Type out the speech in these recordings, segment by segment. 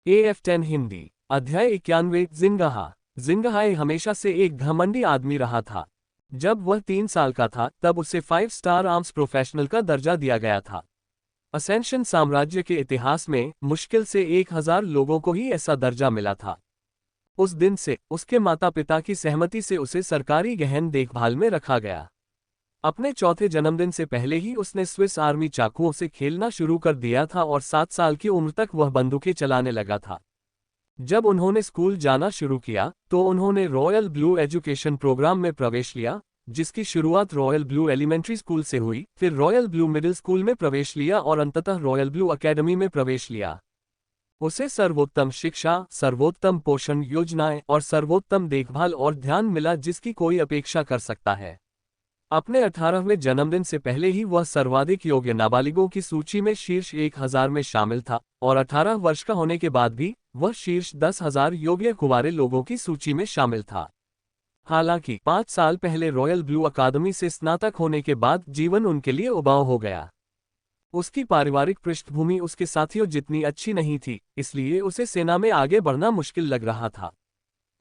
AF10 Hindi अध्याय 91 जिंगहा। Jinghai हमेशा से एक घमंडी आदमी रहा था। जब वह 3 साल का था तब उसे 5 स्टार आर्म्स प्रोफेशनल का दर्जा दिया गया था। असेंशन साम्राज्य के इतिहास में मुश्किल से 1000 लोगों को ही ऐसा दर्जा मिला था। उस दिन से उसके माता पिता की सहमति से उसे सरकारी गहन देखभाल में रखा गया। अपने चौथे जन्मदिन से पहले ही उसने स्विस आर्मी चाकुओं से खेलना शुरू कर दिया था और 7 साल की उम्र तक वह बंदूकें चलाने लगा था। जब उन्होंने स्कूल जाना शुरू किया तो उन्होंने रॉयल ब्लू एजुकेशन प्रोग्राम में प्रवेश लिया, जिसकी शुरुआत रॉयल ब्लू एलिमेंट्री स्कूल से हुई, फिर रॉयल ब्लू मिडिल स्कूल में प्रवेश लिया और अंततः रॉयल ब्लू अकेडमी में प्रवेश लिया। उसे सर्वोत्तम शिक्षा, सर्वोत्तम पोषण योजनाएं और सर्वोत्तम देखभाल और ध्यान मिला जिसकी कोई अपेक्षा कर सकता है। अपने 18वें जन्मदिन से पहले ही वह सर्वाधिक योग्य नाबालिगों की सूची में शीर्ष 1000 में शामिल था और 18 वर्ष का होने के बाद भी वह शीर्ष 10,000 योग्य कुंवारे लोगों की सूची में शामिल था। हालांकि 5 साल पहले रॉयल ब्लू अकादमी से स्नातक होने के बाद जीवन उनके लिए उबाऊ हो गया। उसकी पारिवारिक पृष्ठभूमि उसके साथियों जितनी अच्छी नहीं थी, इसलिए उसे सेना में आगे बढ़ना मुश्किल लग रहा था।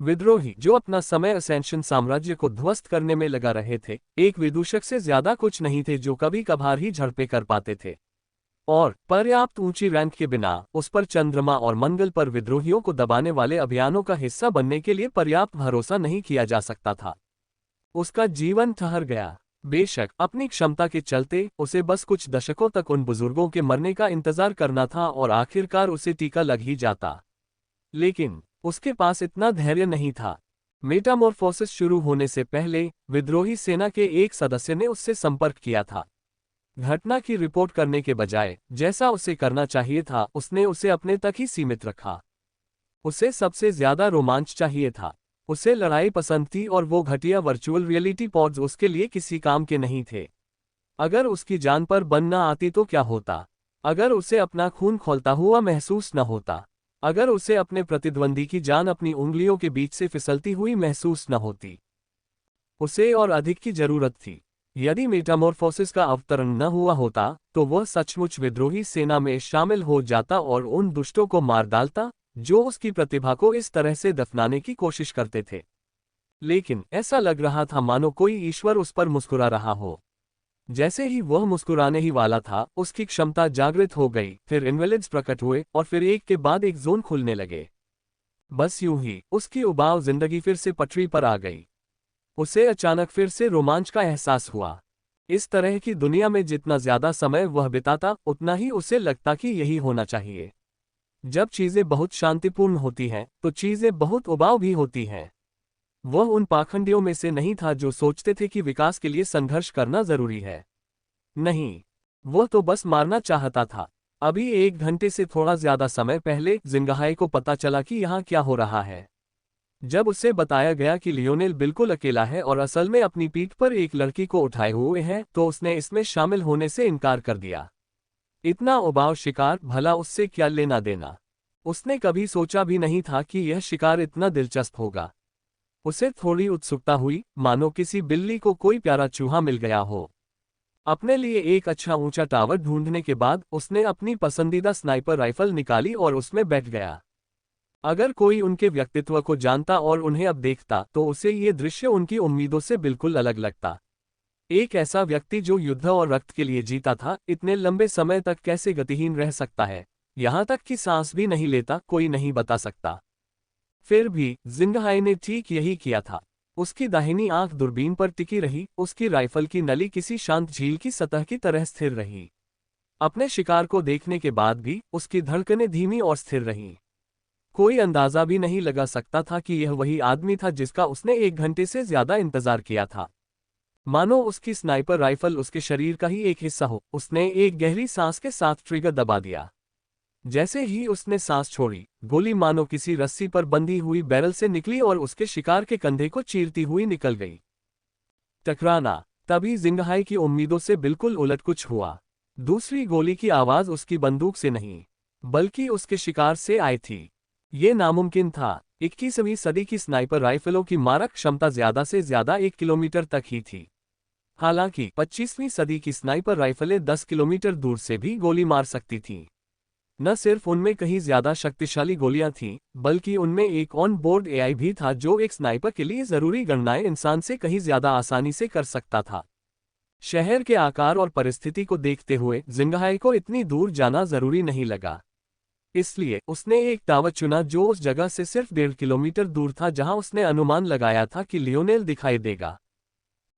विद्रोही जो अपना समय असेंशन साम्राज्य को ध्वस्त करने में लगा रहे थे, एक विदूषक से ज्यादा कुछ नहीं थे जो कभी कभार ही झड़पें कर पाते थे। और पर्याप्त ऊंची रैंक के बिना उस पर चंद्रमा और मंगल पर विद्रोहियों को दबाने वाले अभियानों का हिस्सा बनने के लिए पर्याप्त भरोसा नहीं किया जा सकता था। उसका जीवन ठहर गया। बेशक अपनी क्षमता के चलते उसे बस कुछ दशकों तक उन बुजुर्गों के मरने का इंतजार करना था और आखिरकार उसे टीका लग ही जाता, लेकिन उसके पास इतना धैर्य नहीं था। मेटामॉर्फोसिस शुरू होने से पहले विद्रोही सेना के एक सदस्य ने उससे संपर्क किया था। घटना की रिपोर्ट करने के बजाय जैसा उसे करना चाहिए था, उसने उसे अपने तक ही सीमित रखा। उसे सबसे ज्यादा रोमांच चाहिए था। उसे लड़ाई पसंद थी और वो घटिया वर्चुअल रियलिटी पॉड्स उसके लिए किसी काम के नहीं थे। अगर उसकी जान पर बन न आती तो क्या होता? अगर उसे अपना खून खौलता हुआ महसूस न होता? अगर उसे अपने प्रतिद्वंदी की जान अपनी उंगलियों के बीच से फिसलती हुई महसूस न होती? उसे और अधिक की जरूरत थी। यदि मेटामॉर्फोसिस का अवतरण न हुआ होता तो वह सचमुच विद्रोही सेना में शामिल हो जाता और उन दुष्टों को मार डालता जो उसकी प्रतिभा को इस तरह से दफनाने की कोशिश करते थे। लेकिन ऐसा लग रहा था मानो कोई ईश्वर उस पर मुस्कुरा रहा हो। जैसे ही वह मुस्कुराने ही वाला था, उसकी क्षमता जागृत हो गई, फिर इन्वेलिड्स प्रकट हुए और फिर एक के बाद एक जोन खुलने लगे। बस यूं ही उसकी उबाऊ जिंदगी फिर से पटरी पर आ गई। उसे अचानक फिर से रोमांच का एहसास हुआ। इस तरह की दुनिया में जितना ज्यादा समय वह बिताता, उतना ही उसे लगता कि यही होना चाहिए। जब चीजें बहुत शांतिपूर्ण होती हैं तो चीजें बहुत उबाऊ भी होती हैं। वह उन पाखंडियों में से नहीं था जो सोचते थे कि विकास के लिए संघर्ष करना जरूरी है। नहीं, वह तो बस मारना चाहता था। अभी 1 घंटे से थोड़ा ज्यादा समय पहले जिंगहाई को पता चला कि यहाँ क्या हो रहा है। जब उसे बताया गया कि लियोनेल बिल्कुल अकेला है और असल में अपनी पीठ पर एक लड़की को उठाए हुए है, तो उसने इसमें शामिल होने से इनकार कर दिया। इतना उबाऊ शिकार, भला उससे क्या लेना देना? उसने कभी सोचा भी नहीं था कि यह शिकार इतना दिलचस्प होगा। उसे थोड़ी उत्सुकता हुई, मानो किसी बिल्ली को कोई प्यारा चूहा मिल गया हो। अपने लिए एक अच्छा ऊंचा टावर ढूंढने के बाद उसने अपनी पसंदीदा स्नाइपर राइफल निकाली और उसमें बैठ गया। अगर कोई उनके व्यक्तित्व को जानता और उन्हें अब देखता तो उसे ये दृश्य उनकी उम्मीदों से बिल्कुल अलग लगता। एक ऐसा व्यक्ति जो युद्ध और रक्त के लिए जीता था, इतने लंबे समय तक कैसे गतिहीन रह सकता है? यहां तक कि सांस भी नहीं लेता, कोई नहीं बता सकता। फिर भी जिंगहाई ने ठीक यही किया था। उसकी दाहिनी आंख दूरबीन पर टिकी रही, उसकी राइफल की नली किसी शांत झील की सतह की तरह स्थिर रही। अपने शिकार को देखने के बाद भी उसकी धड़कनें धीमी और स्थिर रहीं। कोई अंदाजा भी नहीं लगा सकता था कि यह वही आदमी था जिसका उसने 1 घंटे से ज्यादा इंतजार किया था। मानो उसकी स्नाइपर राइफल उसके शरीर का ही एक हिस्सा हो। उसने एक गहरी सांस के साथ ट्रिगर दबा दिया। जैसे ही उसने सांस छोड़ी, गोली मानो किसी रस्सी पर बंधी हुई बैरल से निकली और उसके शिकार के कंधे को चीरती हुई निकल गई। टकराना। तभी जिंगहाई की उम्मीदों से बिल्कुल उलट कुछ हुआ। दूसरी गोली की आवाज उसकी बंदूक से नहीं, बल्कि उसके शिकार से आई थी। ये नामुमकिन था। 21वीं सदी की स्नाइपर राइफलों की मारक क्षमता ज्यादा से ज्यादा 1 किलोमीटर तक ही थी। हालांकि 25वीं सदी की स्नाइपर राइफलें 10 किलोमीटर दूर से भी गोली मार सकती थीं। न सिर्फ उनमें कहीं ज्यादा शक्तिशाली गोलियां थीं, बल्कि उनमें एक ऑन बोर्ड एआई भी था जो एक स्नाइपर के लिए जरूरी गणनाएं इंसान से कहीं ज्यादा आसानी से कर सकता था। शहर के आकार और परिस्थिति को देखते हुए जिंगहाई को इतनी दूर जाना जरूरी नहीं लगा। इसलिए उसने एक टावर चुना जो उस जगह से सिर्फ 1.5 किलोमीटर दूर था जहां उसने अनुमान लगाया था कि लियोनेल दिखाई देगा।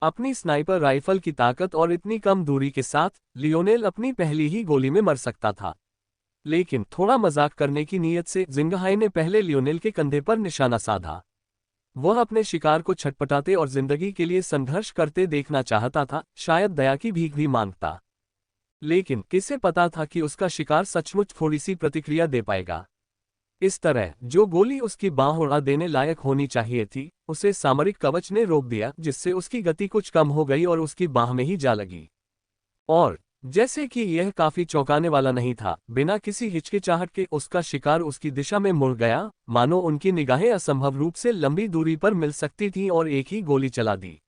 अपनी स्नाइपर राइफल की ताकत और इतनी कम दूरी के साथ लियोनेल अपनी पहली ही गोली में मर सकता था। लेकिन थोड़ा मजाक करने की नीयत से जिंगहाई ने पहले लियोनेल के कंधे पर निशाना साधा। वह अपने शिकार को छटपटाते और जिंदगी के लिए संघर्ष करते देखना चाहता था, शायद दया की भीख भी मांगता। लेकिन किसे पता था कि उसका शिकार सचमुच थोड़ी सी प्रतिक्रिया दे पाएगा। इस तरह जो गोली उसकी बांह उड़ा देने लायक होनी चाहिए थी, उसे सामरिक कवच ने रोक दिया, जिससे उसकी गति कुछ कम हो गई और उसकी बांह में ही जा लगी। और जैसे कि यह काफी चौंकाने वाला नहीं था, बिना किसी हिचकिचाहट के उसका शिकार उसकी दिशा में मुड़ गया, मानो उनकी निगाहें असंभव रूप से लंबी दूरी पर मिल सकती थीं और एक ही गोली चला दी।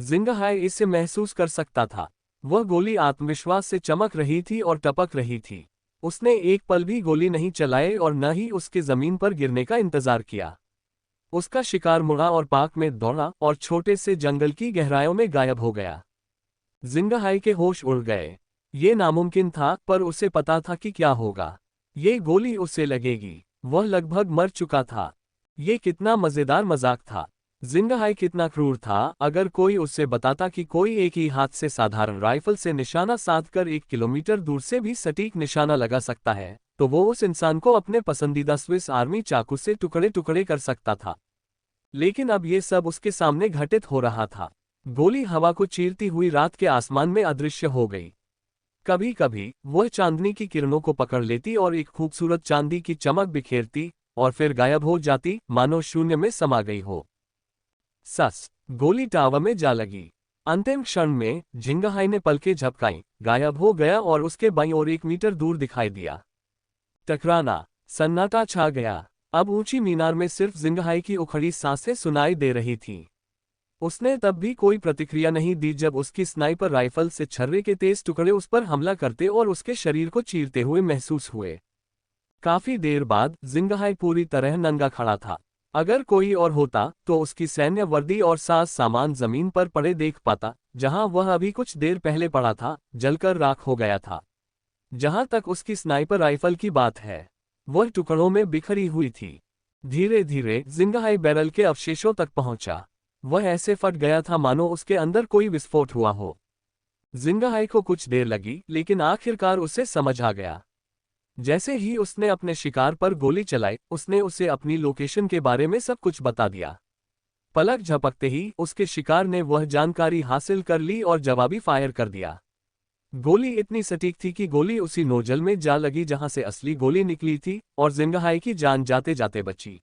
जिंगहाई इसे महसूस कर सकता था। वह गोली आत्मविश्वास से चमक रही थी और टपक रही थी। उसने एक पल भी गोली नहीं चलाई और न ही उसके जमीन पर गिरने का इंतजार किया। उसका शिकार मुड़ा और पाक में दौड़ा और छोटे से जंगल की गहराइयों में गायब हो गया। जिंगहाई के होश उड़ गए। ये नामुमकिन था, पर उसे पता था कि क्या होगा। ये गोली उससे लगेगी। वह लगभग मर चुका था। ये कितना मजेदार मजाक था। जिंगहाई कितना क्रूर था। अगर कोई उससे बताता कि कोई एक ही हाथ से साधारण राइफल से निशाना साधकर 1 किलोमीटर दूर से भी सटीक निशाना लगा सकता है, तो वो उस इंसान को अपने पसंदीदा स्विस आर्मी चाकू से टुकड़े टुकड़े कर सकता था। लेकिन अब ये सब उसके सामने घटित हो रहा था। गोली हवा को चीरती हुई रात के आसमान में अदृश्य हो गई। कभी कभी वह चांदनी की किरणों को पकड़ लेती और एक खूबसूरत चांदी की चमक बिखेरती, और फिर गायब हो जाती, मानो शून्य में समा गई हो। सस गोली टावर में जा लगी। अंतिम क्षण में जिंगहाई ने पलकें झपकाईं, गायब हो गया और उसके बाईं ओर 1 मीटर दूर दिखाई दिया। टकराना, सन्नाटा छा गया। अब ऊंची मीनार में सिर्फ जिंगहाई की उखड़ी सांसें सुनाई दे रही थीं। उसने तब भी कोई प्रतिक्रिया नहीं दी जब उसकी स्नाइपर राइफल से छर्रे के तेज टुकड़े उस पर हमला करते और उसके शरीर को चीरते हुए महसूस हुए। काफी देर बाद जिंगहाई पूरी तरह नंगा खड़ा था। अगर कोई और होता तो उसकी सैन्य वर्दी और साज सामान जमीन पर पड़े देख पाता, जहां वह अभी कुछ देर पहले पड़ा था, जलकर राख हो गया था। जहां तक उसकी स्नाइपर राइफल की बात है, वह टुकड़ों में बिखरी हुई थी। धीरे धीरे जिंगहाई बैरल के अवशेषों तक पहुंचा। वह ऐसे फट गया था मानो उसके अंदर कोई विस्फोट हुआ हो। जिंगहाई को कुछ देर लगी, लेकिन आखिरकार उसे समझ आ गया। जैसे ही उसने अपने शिकार पर गोली चलाई, उसने उसे अपनी लोकेशन के बारे में सब कुछ बता दिया। पलक झपकते ही उसके शिकार ने वह जानकारी हासिल कर ली और जवाबी फायर कर दिया। गोली इतनी सटीक थी कि गोली उसी नोजल में जा लगी जहां से असली गोली निकली थी, और जिंगहाई की जान जाते जाते बची।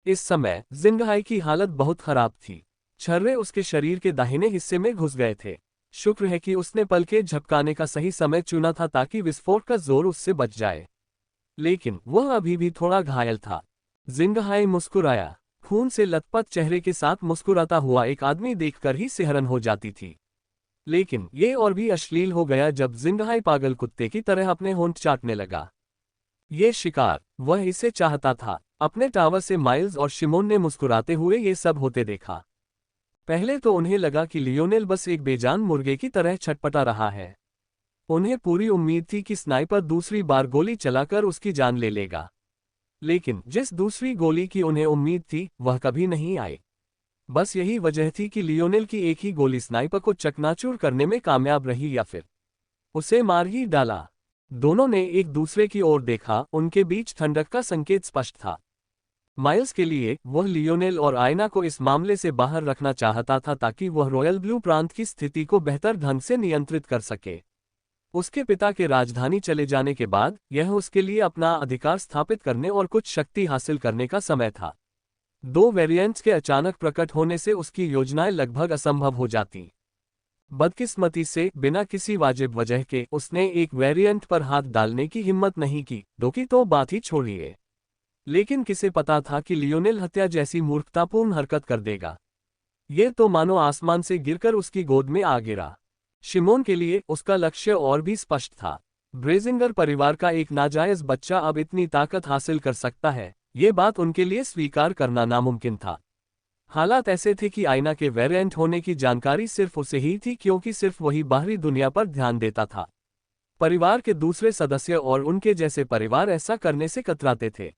इस समय जिंगहाई की हालत बहुत खराब थी। छर्रे उसके शरीर के दाहिने हिस्से में घुस गए थे। शुक्र है कि उसने पलकें झपकाने का सही समय चुना था ताकि विस्फोट का जोर उससे बच जाए। लेकिन वह अभी भी थोड़ा घायल था। जिंगहाई मुस्कुराया। खून से लथपथ चेहरे के साथ मुस्कुराता हुआ एक आदमी देखकर ही सिहरन हो जाती थी। लेकिन ये और भी अश्लील हो गया जब जिंगहाई पागल कुत्ते की तरह अपने होंठ चाटने लगा। ये शिकार, वह इसे चाहता था। अपने टावर से माइल्स और शिमोन ने मुस्कुराते हुए ये सब होते देखा। पहले तो उन्हें लगा कि लियोनेल बस एक बेजान मुर्गे की तरह छटपटा रहा है। उन्हें पूरी उम्मीद थी कि स्नाइपर दूसरी बार गोली चलाकर उसकी जान ले लेगा। लेकिन जिस दूसरी गोली की उन्हें उम्मीद थी, वह कभी नहीं आई। बस यही वजह थी कि लियोनेल की एक ही गोली स्नाइपर को चकनाचूर करने में कामयाब रही या फिर उसे मार ही डाला। दोनों ने एक दूसरे की ओर देखा, उनके बीच ठंडक का संकेत स्पष्ट था। माइल्स के लिए वह लियोनेल और आयना को इस मामले से बाहर रखना चाहता था ताकि वह रॉयल ब्लू प्रांत की स्थिति को बेहतर ढंग से नियंत्रित कर सके। उसके पिता के राजधानी चले जाने के बाद यह उसके लिए अपना अधिकार स्थापित करने और कुछ शक्ति हासिल करने का समय था। दो वेरिएंट्स के अचानक प्रकट होने से उसकी योजनाएं लगभग असंभव हो जाती। बदकिस्मती से बिना किसी वाजिब वजह के उसने एक वेरिएंट पर हाथ डालने की हिम्मत नहीं की, धोखी तो बात ही छोड़िए। लेकिन किसे पता था कि लियोनेल हत्या जैसी मूर्खतापूर्ण हरकत कर देगा। ये तो मानो आसमान से गिरकर उसकी गोद में आ गिरा। शिमोन के लिए उसका लक्ष्य और भी स्पष्ट था। ब्रेजिंगर परिवार का एक नाजायज बच्चा अब इतनी ताकत हासिल कर सकता है, ये बात उनके लिए स्वीकार करना नामुमकिन था। हालात ऐसे थे कि आयना के वेरिएंट होने की जानकारी सिर्फ उसे ही थी, क्योंकि सिर्फ वही बाहरी दुनिया पर ध्यान देता था। परिवार के दूसरे सदस्य और उनके जैसे परिवार ऐसा करने से कतराते थे।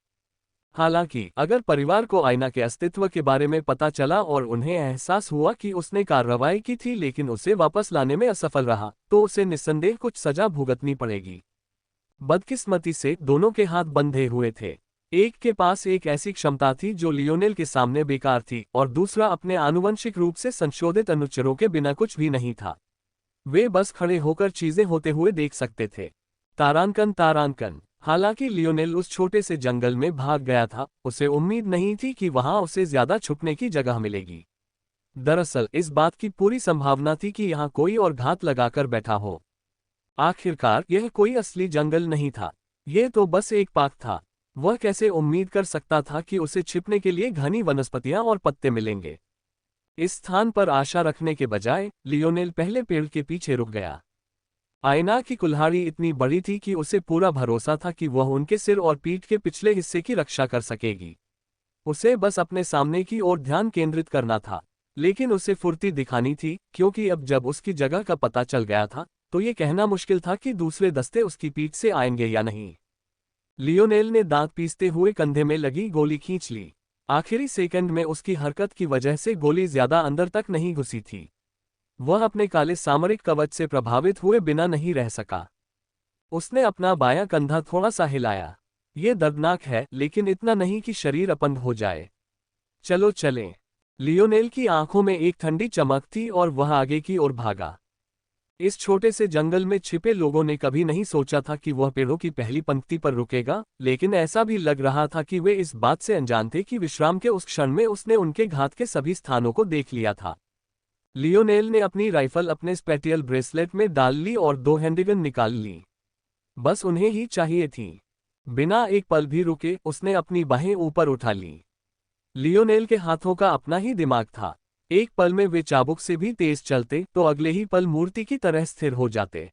हालांकि अगर परिवार को आयना के अस्तित्व के बारे में पता चला और उन्हें एहसास हुआ कि उसने कार्रवाई की थी लेकिन उसे वापस लाने में असफल रहा, तो उसे निस्संदेह कुछ सजा भुगतनी पड़ेगी। बदकिस्मती से दोनों के हाथ बंधे हुए थे। एक के पास एक ऐसी क्षमता थी जो लियोनेल के सामने बेकार थी, और दूसरा अपने आनुवंशिक रूप से संशोधित अनुचरों के बिना कुछ भी नहीं था। वे बस खड़े होकर चीजें होते हुए देख सकते थे। तारांकन। हालांकि लियोनेल उस छोटे से जंगल में भाग गया था, उसे उम्मीद नहीं थी कि वहां उसे ज्यादा छुपने की जगह मिलेगी। दरअसल इस बात की पूरी संभावना थी कि यहाँ कोई और घात लगाकर बैठा हो। आखिरकार यह कोई असली जंगल नहीं था, यह तो बस एक पार्क था। वह कैसे उम्मीद कर सकता था कि उसे छिपने के लिए घनी वनस्पतियां और पत्ते मिलेंगे। इस स्थान पर आशा रखने के बजाय लियोनेल पहले पेड़ के पीछे रुक गया। आयना की कुल्हाड़ी इतनी बड़ी थी कि उसे पूरा भरोसा था कि वह उनके सिर और पीठ के पिछले हिस्से की रक्षा कर सकेगी। उसे बस अपने सामने की ओर ध्यान केंद्रित करना था, लेकिन उसे फुर्ती दिखानी थी, क्योंकि अब जब उसकी जगह का पता चल गया था तो ये कहना मुश्किल था कि दूसरे दस्ते उसकी पीठ से आएंगे या नहीं। लियोनेल ने दांत पीसते हुए कंधे में लगी गोली खींच ली। आखिरी सेकंड में उसकी हरकत की वजह से गोली ज्यादा अंदर तक नहीं घुसी थी। वह अपने काले सामरिक कवच से प्रभावित हुए बिना नहीं रह सका। उसने अपना बायां कंधा थोड़ा सा हिलाया। यह दर्दनाक है, लेकिन इतना नहीं कि शरीर अपंग हो जाए। चलो चलें। लियोनेल की आंखों में एक ठंडी चमक थी और वह आगे की ओर भागा। इस छोटे से जंगल में छिपे लोगों ने कभी नहीं सोचा था कि वह पेड़ों की पहली पंक्ति पर रुकेगा, लेकिन ऐसा भी लग रहा था कि वे इस बात से अनजान थे कि विश्राम के उस क्षण में उसने उनके घात के सभी स्थानों को देख लिया था। लियोनेल ने अपनी राइफल अपने स्पेटियल ब्रेसलेट में डाल ली और 2 हैंडगन निकाल ली। बस उन्हें ही चाहिए थी। बिना एक पल भी रुके उसने अपनी बाहें ऊपर उठा ली। लियोनेल के हाथों का अपना ही दिमाग था। एक पल में वे चाबुक से भी तेज चलते तो अगले ही पल मूर्ति की तरह स्थिर हो जाते।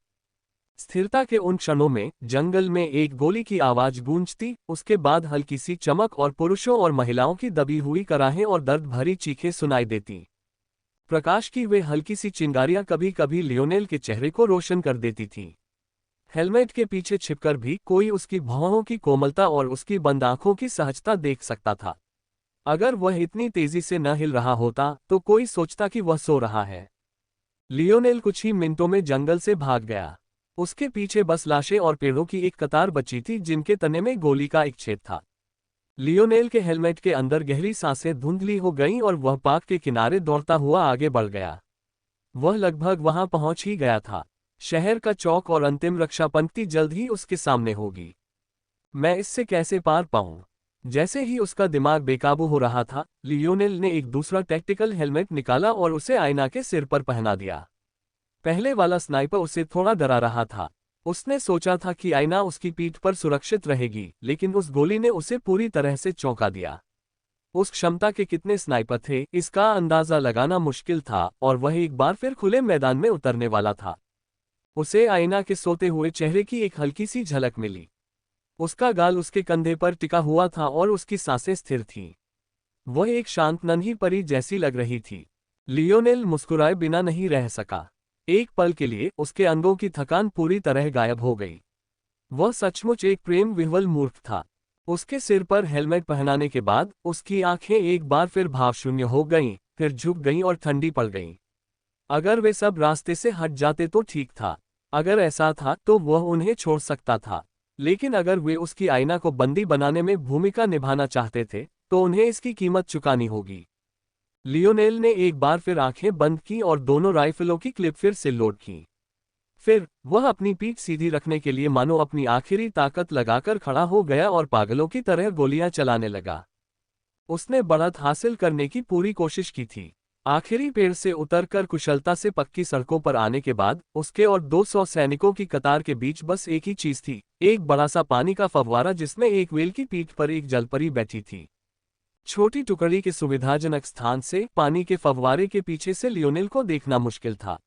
स्थिरता के उन क्षणों में जंगल में एक गोली की आवाज गूंजती, उसके बाद हल्की सी चमक और पुरुषों और महिलाओं की दबी हुई कराहें और दर्द भरी चीखें सुनाई देती। प्रकाश की वे हल्की सी चिंगारियां कभी कभी लियोनेल के चेहरे को रोशन कर देती थीं। हेलमेट के पीछे छिपकर भी कोई उसकी भौहों की कोमलता और उसकी बंद आंखों की सहजता देख सकता था। अगर वह इतनी तेजी से न हिल रहा होता तो कोई सोचता कि वह सो रहा है। लियोनेल कुछ ही मिनटों में जंगल से भाग गया। उसके पीछे बस लाशें और पेड़ों की एक कतार बची थी जिनके तने में गोली का एक छेद था। लियोनेल के हेलमेट के अंदर गहरी सांसें धुंधली हो गईं और वह पार्क के किनारे दौड़ता हुआ आगे बढ़ गया। वह लगभग वहां पहुंच ही गया था। शहर का चौक और अंतिम रक्षा पंक्ति जल्द ही उसके सामने होगी। मैं इससे कैसे पार पाऊं? जैसे ही उसका दिमाग बेकाबू हो रहा था, लियोनेल ने एक दूसरा टैक्टिकल हेलमेट निकाला और उसे आयना के सिर पर पहना दिया। पहले वाला स्नाइपर उसे थोड़ा डरा रहा था। उसने सोचा था कि आयना उसकी पीठ पर सुरक्षित रहेगी, लेकिन उस गोली ने उसे पूरी तरह से चौंका दिया। उस क्षमता के कितने स्नाइपर थे, इसका अंदाजा लगाना मुश्किल था, और वह एक बार फिर खुले मैदान में उतरने वाला था। उसे आयना के सोते हुए चेहरे की एक हल्की सी झलक मिली। उसका गाल उसके कंधे पर टिका हुआ था और उसकी सांसें स्थिर थीं। वह एक शांत नन्ही परी जैसी लग रही थी। लियोनेल मुस्कुराए बिना नहीं रह सका। एक पल के लिए उसके अंगों की थकान पूरी तरह गायब हो गई। वह सचमुच एक प्रेम विह्वल मूर्ख था। उसके सिर पर हेलमेट पहनाने के बाद उसकी आंखें एक बार फिर भावशून्य हो गईं, फिर झुक गईं और ठंडी पड़ गईं। अगर वे सब रास्ते से हट जाते तो ठीक था। अगर ऐसा था तो वह उन्हें छोड़ सकता था, लेकिन अगर वे उसकी आयना को बंदी बनाने में भूमिका निभाना चाहते थे तो उन्हें इसकी कीमत चुकानी होगी। लियोनेल ने एक बार फिर आंखें बंद की और दोनों राइफलों की क्लिप फिर से लोड की। फिर वह अपनी पीठ सीधी रखने के लिए मानो अपनी आखिरी ताकत लगाकर खड़ा हो गया और पागलों की तरह गोलियां चलाने लगा। उसने बढ़त हासिल करने की पूरी कोशिश की थी। आखिरी पेड़ से उतरकर कुशलता से पक्की सड़कों पर आने के बाद उसके और 200 सैनिकों की कतार के बीच बस एक ही चीज थी, एक बड़ा सा पानी का फव्वारा जिसमें एक व्हेल की पीठ पर एक जलपरी बैठी थी। छोटी टुकड़ी के सुविधाजनक स्थान से पानी के फव्वारे के पीछे से लियोनेल को देखना मुश्किल था,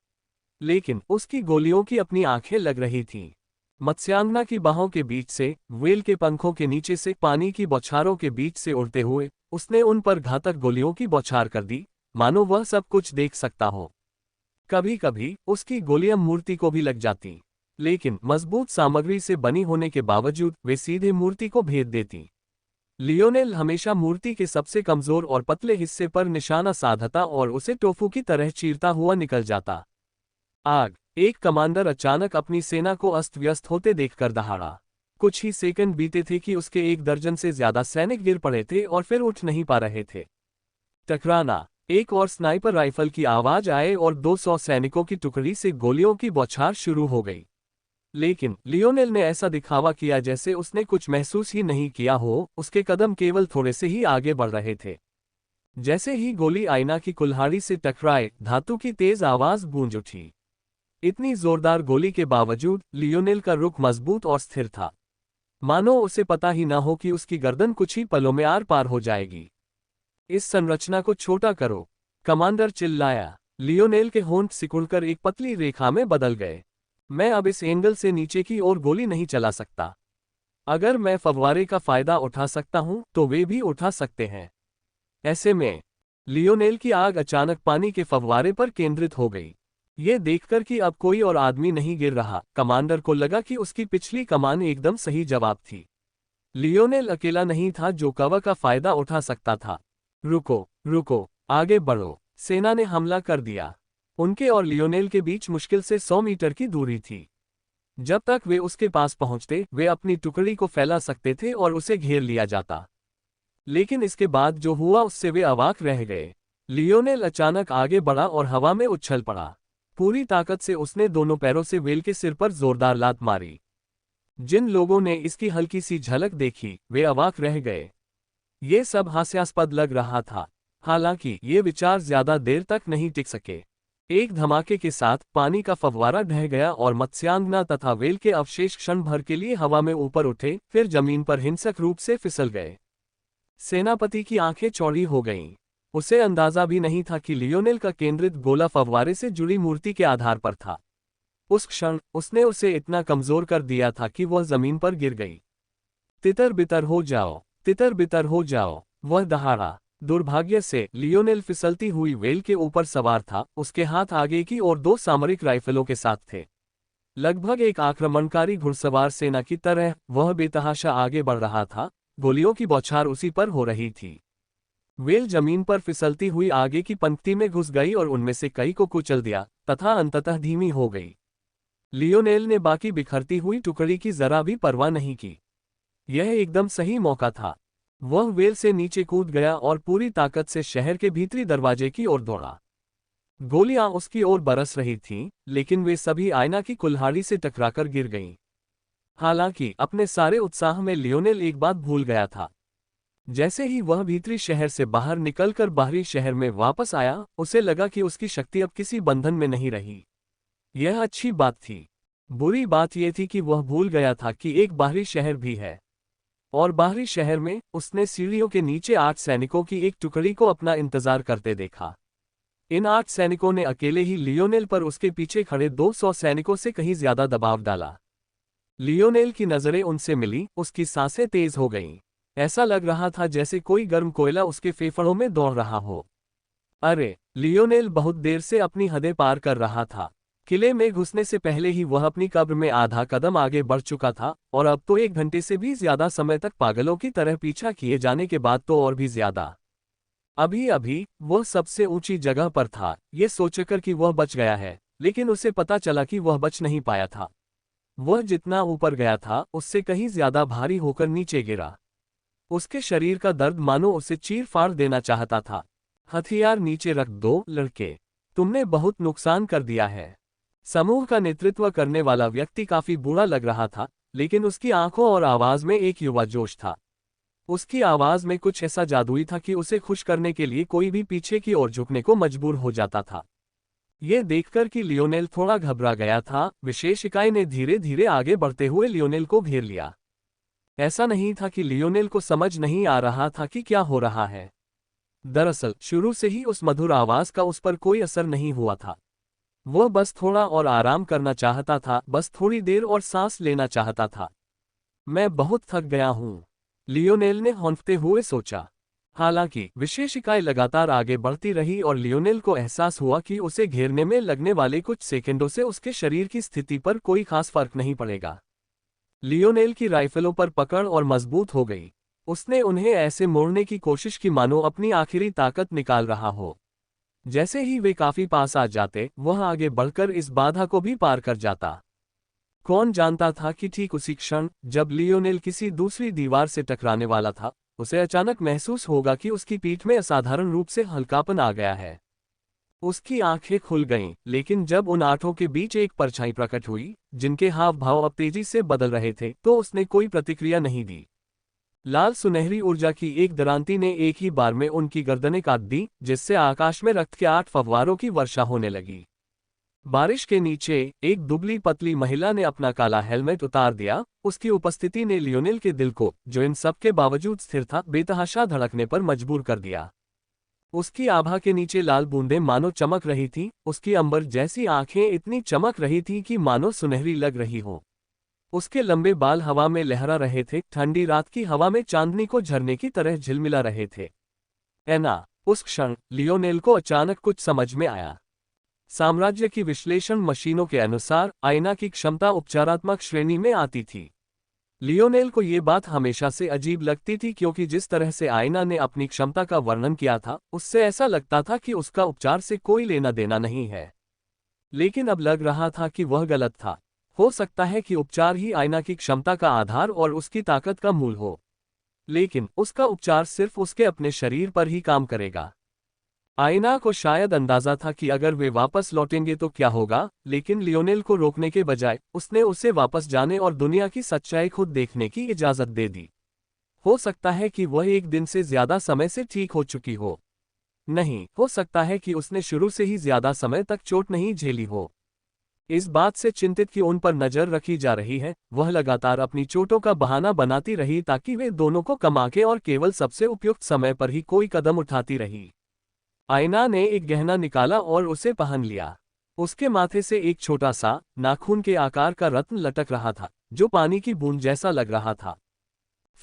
लेकिन उसकी गोलियों की अपनी आंखें लग रही थीं। मत्स्यांगना की बाहों के बीच से, व्हेल के पंखों के नीचे से, पानी की बौछारों के बीच से उड़ते हुए उसने उन पर घातक गोलियों की बौछार कर दी, मानो वह सब कुछ देख सकता हो। कभी कभी उसकी गोलियां मूर्ति को भी लग जाती, लेकिन मजबूत सामग्री से बनी होने के बावजूद वे सीधे मूर्ति को भेद देती। लियोनेल हमेशा मूर्ति के सबसे कमजोर और पतले हिस्से पर निशाना साधता और उसे टोफू की तरह चीरता हुआ निकल जाता। आग। एक कमांडर अचानक अपनी सेना को अस्त व्यस्त होते देखकर दहाड़ा। कुछ ही सेकंड बीते थे कि उसके 1 दर्जन से ज्यादा सैनिक गिर पड़े थे और फिर उठ नहीं पा रहे थे। टकराना। एक और स्नाइपर राइफल की आवाज आए और 200 सैनिकों की टुकड़ी से गोलियों की बौछार शुरू हो गई। लेकिन लियोनेल ने ऐसा दिखावा किया जैसे उसने कुछ महसूस ही नहीं किया हो, उसके कदम केवल थोड़े से ही आगे बढ़ रहे थे। जैसे ही गोली आईना की कुल्हाड़ी से टकराए, धातु की तेज आवाज गूंज उठी। इतनी जोरदार गोली के बावजूद लियोनेल का रुख मजबूत और स्थिर था, मानो उसे पता ही न हो कि उसकी गर्दन कुछ ही पलों में आर पार हो जाएगी। इस संरचना को छोटा करो, कमांडर चिल्लाया। लियोनेल के होंठ सिकुड़कर एक पतली रेखा में बदल गए। मैं अब इस एंगल से नीचे की ओर गोली नहीं चला सकता। अगर मैं फव्वारे का फायदा उठा सकता हूं तो वे भी उठा सकते हैं। ऐसे में लियोनेल की आग अचानक पानी के फव्वारे पर केंद्रित हो गई। ये देखकर कि अब कोई और आदमी नहीं गिर रहा, कमांडर को लगा कि उसकी पिछली कमान एकदम सही जवाब थी। लियोनेल अकेला नहीं था जो कवर का फायदा उठा सकता था। रुको, रुको, आगे बढ़ो। सेना ने हमला कर दिया। उनके और लियोनेल के बीच मुश्किल से 100 मीटर की दूरी थी। जब तक वे उसके पास पहुंचते, वे अपनी टुकड़ी को फैला सकते थे और उसे घेर लिया जाता। लेकिन इसके बाद जो हुआ उससे वे अवाक रह गए। लियोनेल अचानक आगे बढ़ा और हवा में उछल पड़ा। पूरी ताकत से उसने दोनों पैरों से व्हेल के सिर पर जोरदार लात मारी। जिन लोगों ने इसकी हल्की सी झलक देखी, वे अवाक रह गए। ये सब हास्यास्पद लग रहा था। हालांकि ये विचार ज्यादा देर तक नहीं टिक सके। एक धमाके के साथ पानी का फव्वारा ढह गया और मत्स्यांगना तथा व्हेल के अवशेष क्षण भर के लिए हवा में ऊपर उठे, फिर जमीन पर हिंसक रूप से फिसल गए। सेनापति की आंखें चौड़ी हो गईं। उसे अंदाजा भी नहीं था कि लियोनेल का केंद्रित गोला फव्वारे से जुड़ी मूर्ति के आधार पर था। उस क्षण उसने उसे इतना कमजोर कर दिया था कि वह जमीन पर गिर गई। तितर बितर हो जाओ, तितर बितर हो जाओ, वह दहाड़ा। दुर्भाग्य से लियोनेल फिसलती हुई व्हेल के ऊपर सवार था। उसके हाथ आगे की ओर 2 सामरिक राइफलों के साथ थे। लगभग एक आक्रमणकारी घुड़सवार सेना की तरह वह बेतहाशा आगे बढ़ रहा था। गोलियों की बौछार उसी पर हो रही थी। व्हेल जमीन पर फिसलती हुई आगे की पंक्ति में घुस गई और उनमें से कई को कुचल दिया तथा अंततः धीमी हो गई। लियोनेल ने बाकी बिखरती हुई टुकड़ी की जरा भी परवाह नहीं की। यह एकदम सही मौका था। वह व्हेल से नीचे कूद गया और पूरी ताकत से शहर के भीतरी दरवाजे की ओर दौड़ा। गोलियां उसकी ओर बरस रही थीं, लेकिन वे सभी आईना की कुल्हाड़ी से टकराकर गिर गईं। हालांकि अपने सारे उत्साह में लियोनेल एक बात भूल गया था। जैसे ही वह भीतरी शहर से बाहर निकलकर बाहरी शहर में वापस आया, उसे लगा कि उसकी शक्ति अब किसी बंधन में नहीं रही। यह अच्छी बात थी। बुरी बात यह थी कि वह भूल गया था कि एक बाहरी शहर भी है। और बाहरी शहर में उसने सीढ़ियों के नीचे 8 सैनिकों की एक टुकड़ी को अपना इंतजार करते देखा। इन 8 सैनिकों ने अकेले ही लियोनेल पर उसके पीछे खड़े 200 सैनिकों से कहीं ज्यादा दबाव डाला। लियोनेल की नजरें उनसे मिली, उसकी सांसें तेज हो गईं। ऐसा लग रहा था जैसे कोई गर्म कोयला उसके फेफड़ों में दौड़ रहा हो। अरे, लियोनेल बहुत देर से अपनी हदें पार कर रहा था। किले में घुसने से पहले ही वह अपनी कब्र में आधा कदम आगे बढ़ चुका था और अब तो 1 घंटे से भी ज्यादा समय तक पागलों की तरह पीछा किए जाने के बाद तो और भी ज्यादा। अभी अभी वह सबसे ऊंची जगह पर था, ये सोचकर कि वह बच गया है, लेकिन उसे पता चला कि वह बच नहीं पाया था। वह जितना ऊपर गया था उससे कहीं ज्यादा भारी होकर नीचे गिरा। उसके शरीर का दर्द मानो उसे चीर फाड़ देना चाहता था। हथियार नीचे रख दो लड़के, तुमने बहुत नुकसान कर दिया है। समूह का नेतृत्व करने वाला व्यक्ति काफी बुरा लग रहा था, लेकिन उसकी आंखों और आवाज में एक युवा जोश था। उसकी आवाज में कुछ ऐसा जादुई था कि उसे खुश करने के लिए कोई भी पीछे की ओर झुकने को मजबूर हो जाता था। यह देखकर कि लियोनेल थोड़ा घबरा गया था, विशेष इकाई ने धीरे धीरे आगे बढ़ते हुए लियोनेल को घेर लिया। ऐसा नहीं था कि लियोनेल को समझ नहीं आ रहा था कि क्या हो रहा है। दरअसल शुरू से ही उस मधुर आवाज का उस पर कोई असर नहीं हुआ था। वह बस थोड़ा और आराम करना चाहता था, बस थोड़ी देर और सांस लेना चाहता था। मैं बहुत थक गया हूँ, लियोनेल ने हौंफते हुए सोचा। हालांकि विशेषिकाएं लगातार आगे बढ़ती रही और लियोनेल को एहसास हुआ कि उसे घेरने में लगने वाले कुछ सेकंडों से उसके शरीर की स्थिति पर कोई खास फर्क नहीं पड़ेगा। लियोनेल की राइफलों पर पकड़ और मजबूत हो गई। उसने उन्हें ऐसे मोड़ने की कोशिश की मानो अपनी आखिरी ताकत निकाल रहा हो। जैसे ही वे काफी पास आ जाते, वह आगे बढ़कर इस बाधा को भी पार कर जाता। कौन जानता था कि ठीक उसी क्षण जब लियोनेल किसी दूसरी दीवार से टकराने वाला था, उसे अचानक महसूस होगा कि उसकी पीठ में असाधारण रूप से हल्कापन आ गया है। उसकी आंखें खुल गईं, लेकिन जब उन आंखों के बीच एक परछाई प्रकट हुई, जिनके हाव भाव अब तेजी से बदल रहे थे, तो उसने कोई प्रतिक्रिया नहीं दी। लाल सुनहरी ऊर्जा की एक दरांती ने एक ही बार में उनकी गर्दनें काट दी, जिससे आकाश में रक्त के 8 फव्वारों की वर्षा होने लगी। बारिश के नीचे एक दुबली पतली महिला ने अपना काला हेलमेट उतार दिया। उसकी उपस्थिति ने लियोनेल के दिल को, जो इन सब के बावजूद स्थिर था, बेतहाशा धड़कने पर मजबूर कर दिया। उसकी आभा के नीचे लाल बूंदें मानो चमक रही थीं, उसकी अंबर जैसी आंखें इतनी चमक रही थीं कि मानो सुनहरी लग रही हों। उसके लंबे बाल हवा में लहरा रहे थे, ठंडी रात की हवा में चांदनी को झरने की तरह झिलमिला रहे थे। एना, उस क्षण लियोनेल को अचानक कुछ समझ में आया। साम्राज्य की विश्लेषण मशीनों के अनुसार आईना की क्षमता उपचारात्मक श्रेणी में आती थी। लियोनेल को ये बात हमेशा से अजीब लगती थी, क्योंकि जिस तरह से आईना ने अपनी क्षमता का वर्णन किया था, उससे ऐसा लगता था कि उसका उपचार से कोई लेना देना नहीं है। लेकिन अब लग रहा था कि वह गलत था। हो सकता है कि उपचार ही आईना की क्षमता का आधार और उसकी ताकत का मूल हो, लेकिन उसका उपचार सिर्फ उसके अपने शरीर पर ही काम करेगा। आईना को शायद अंदाजा था कि अगर वे वापस लौटेंगे तो क्या होगा, लेकिन लियोनेल को रोकने के बजाय उसने उसे वापस जाने और दुनिया की सच्चाई खुद देखने की इजाजत दे दी। हो सकता है कि वह एक दिन से ज्यादा समय से ठीक हो चुकी हो। नहीं, हो सकता है कि उसने शुरू से ही ज्यादा समय तक चोट नहीं झेली हो। इस बात से चिंतित कि उन पर नजर रखी जा रही है, वह लगातार अपनी चोटों का बहाना बनाती रही ताकि वे दोनों को कमा के और केवल सबसे उपयुक्त समय पर ही कोई कदम उठाती रही। आईना ने एक गहना निकाला और उसे पहन लिया। उसके माथे से एक छोटा सा, नाखून के आकार का रत्न लटक रहा था, जो पानी की बूंद जैसा लग रहा था।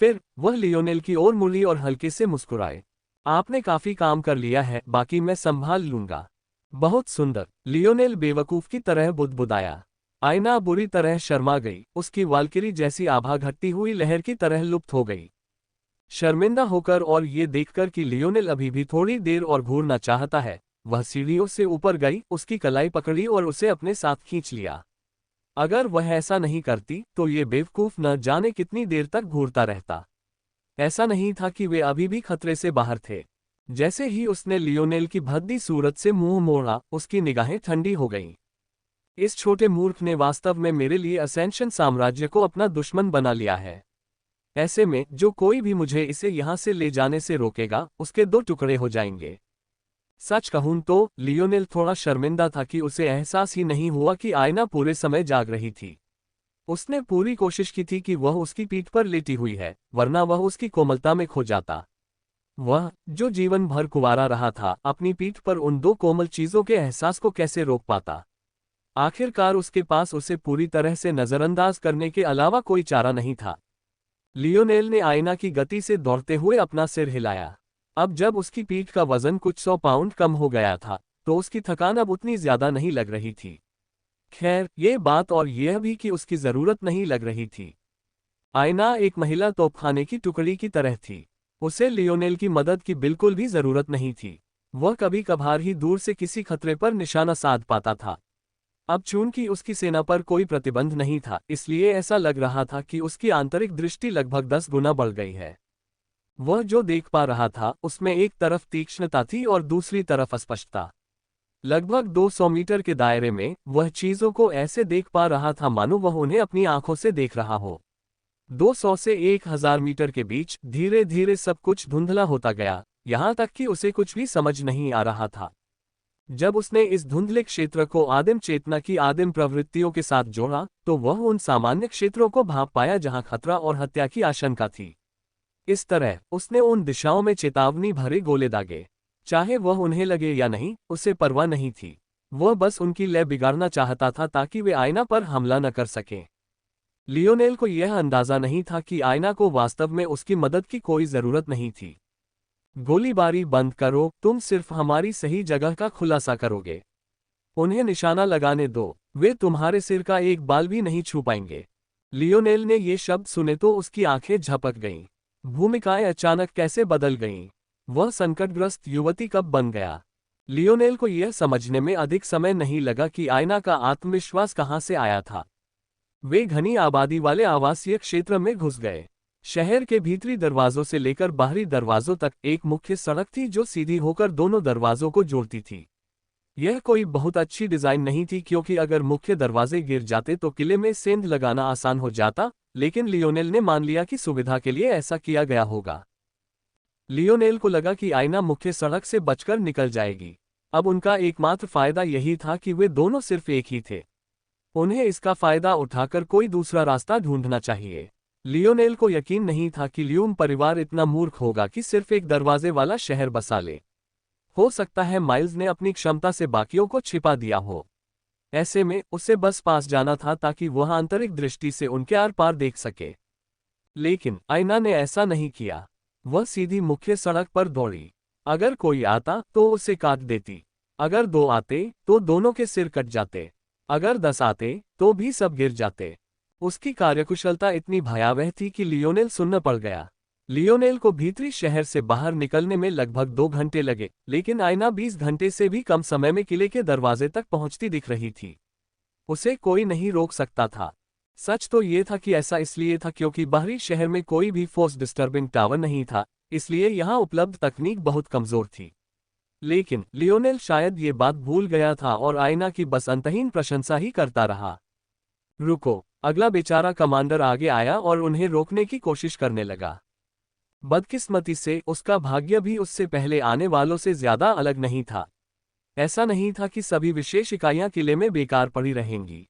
फिर वह लियोनेल की ओर मुड़ी और हल्के से मुस्कुराए। आपने काफी काम कर लिया है, बाकी मैं संभाल लूंगा। बहुत सुंदर, लियोनेल बेवकूफ की तरह बुदबुदाया। आईना बुरी तरह शर्मा गई, उसकी वाल्किरी जैसी आभा घटती हुई लहर की तरह लुप्त हो गई। शर्मिंदा होकर और ये देखकर कि लियोनेल अभी भी थोड़ी देर और घूरना चाहता है, वह सीढ़ियों से ऊपर गई, उसकी कलाई पकड़ी और उसे अपने साथ खींच लिया। अगर वह ऐसा नहीं करती तो ये बेवकूफ न जाने कितनी देर तक घूरता रहता। ऐसा नहीं था कि वे अभी भी खतरे से बाहर थे। जैसे ही उसने लियोनेल की भद्दी सूरत से मुंह मोड़ा, उसकी निगाहें ठंडी हो गईं। इस छोटे मूर्ख ने वास्तव में मेरे लिए असेंशन साम्राज्य को अपना दुश्मन बना लिया है। ऐसे में जो कोई भी मुझे इसे यहां से ले जाने से रोकेगा, उसके 2 टुकड़े हो जाएंगे। सच कहूं तो लियोनेल थोड़ा शर्मिंदा था कि उसे एहसास ही नहीं हुआ कि आईना पूरे समय जाग रही थी। उसने पूरी कोशिश की थी कि वह उसकी पीठ पर लेटी हुई है, वरना वह उसकी कोमलता में खो जाता। वह, जो जीवन भर कुंवारा रहा था, अपनी पीठ पर उन 2 कोमल चीजों के एहसास को कैसे रोक पाता। आखिरकार उसके पास उसे पूरी तरह से नजरअंदाज करने के अलावा कोई चारा नहीं था। लियोनेल ने आईना की गति से दौड़ते हुए अपना सिर हिलाया। अब जब उसकी पीठ का वजन कुछ 100 पाउंड कम हो गया था, तो उसकी थकान अब उतनी ज्यादा नहीं लग रही थी। खैर, ये बात और यह भी कि उसकी जरूरत नहीं लग रही थी। आईना एक महिला तोपखाने की टुकड़ी की तरह थी। उसे लियोनेल की मदद की बिल्कुल भी जरूरत नहीं थी। वह कभी कभार ही दूर से किसी खतरे पर निशाना साध पाता था। अब चूंकि उसकी सेना पर कोई प्रतिबंध नहीं था, इसलिए ऐसा लग रहा था कि उसकी आंतरिक दृष्टि लगभग 10 गुना बढ़ गई है। वह जो देख पा रहा था, उसमें एक तरफ तीक्ष्णता थी और दूसरी तरफ अस्पष्टता। लगभग 200 मीटर के दायरे में वह चीजों को ऐसे देख पा रहा था मानो वह उन्हें अपनी आंखों से देख रहा हो। 200 से 1000 मीटर के बीच धीरे धीरे सब कुछ धुंधला होता गया, यहां तक कि उसे कुछ भी समझ नहीं आ रहा था। जब उसने इस धुंधले क्षेत्र को आदिम चेतना की आदिम प्रवृत्तियों के साथ जोड़ा, तो वह उन सामान्य क्षेत्रों को भांप पाया जहां खतरा और हत्या की आशंका थी। इस तरह उसने उन दिशाओं में चेतावनी भरे गोले दागे। चाहे वह उन्हें लगे या नहीं, उसे परवाह नहीं थी। वह बस उनकी लय बिगाड़ना चाहता था ताकि वे आयना पर हमला न कर सकें। लियोनेल को यह अंदाजा नहीं था कि आयना को वास्तव में उसकी मदद की कोई जरूरत नहीं थी। गोलीबारी बंद करो, तुम सिर्फ हमारी सही जगह का खुलासा करोगे। उन्हें निशाना लगाने दो, वे तुम्हारे सिर का एक बाल भी नहीं छू पाएंगे। लियोनेल ने ये शब्द सुने तो उसकी आंखें झपक गईं। भूमिकाएं अचानक कैसे बदल गईं? वह संकटग्रस्त युवती कब बन गया? लियोनेल को यह समझने में अधिक समय नहीं लगा कि आयना का आत्मविश्वास कहां से आया था। वे घनी आबादी वाले आवासीय क्षेत्र में घुस गए। शहर के भीतरी दरवाजों से लेकर बाहरी दरवाजों तक एक मुख्य सड़क थी जो सीधी होकर दोनों दरवाजों को जोड़ती थी। यह कोई बहुत अच्छी डिजाइन नहीं थी क्योंकि अगर मुख्य दरवाजे गिर जाते तो किले में सेंध लगाना आसान हो जाता, लेकिन लियोनेल ने मान लिया कि सुविधा के लिए ऐसा किया गया होगा। लियोनेल को लगा कि आयना मुख्य सड़क से बचकर निकल जाएगी। अब उनका एकमात्र फायदा यही था कि वे दोनों सिर्फ एक ही थे। उन्हें इसका फायदा उठाकर कोई दूसरा रास्ता ढूंढना चाहिए। लियोनेल को यकीन नहीं था कि ल्यूम परिवार इतना मूर्ख होगा कि सिर्फ एक दरवाजे वाला शहर बसा ले। हो सकता है माइल्स ने अपनी क्षमता से बाकियों को छिपा दिया हो। ऐसे में उसे बस पास जाना था ताकि वह आंतरिक दृष्टि से उनके आर पार देख सके। लेकिन आयना ने ऐसा नहीं किया। वह सीधी मुख्य सड़क पर दौड़ी। अगर कोई आता तो उसे काट देती। अगर 2 आते तो दोनों के सिर कट जाते। अगर 10 आते तो भी सब गिर जाते। उसकी कार्यकुशलता इतनी भयावह थी कि लियोनेल सुन्न पड़ गया। लियोनेल को भीतरी शहर से बाहर निकलने में लगभग 2 घंटे लगे, लेकिन आयना 20 घंटे से भी कम समय में किले के दरवाजे तक पहुंचती दिख रही थी। उसे कोई नहीं रोक सकता था। सच तो ये था कि ऐसा इसलिए था क्योंकि बाहरी शहर में कोई भी फोर्स डिस्टर्बिंग टावर नहीं था, इसलिए यहां उपलब्ध तकनीक बहुत कमजोर थी। लेकिन लियोनेल शायद ये बात भूल गया था और आयना की बस अंतहीन प्रशंसा ही करता रहा। रुको, अगला बेचारा कमांडर आगे आया और उन्हें रोकने की कोशिश करने लगा। बदकिस्मती से उसका भाग्य भी उससे पहले आने वालों से ज्यादा अलग नहीं था। ऐसा नहीं था कि सभी विशेष इकाइयां किले में बेकार पड़ी रहेंगी।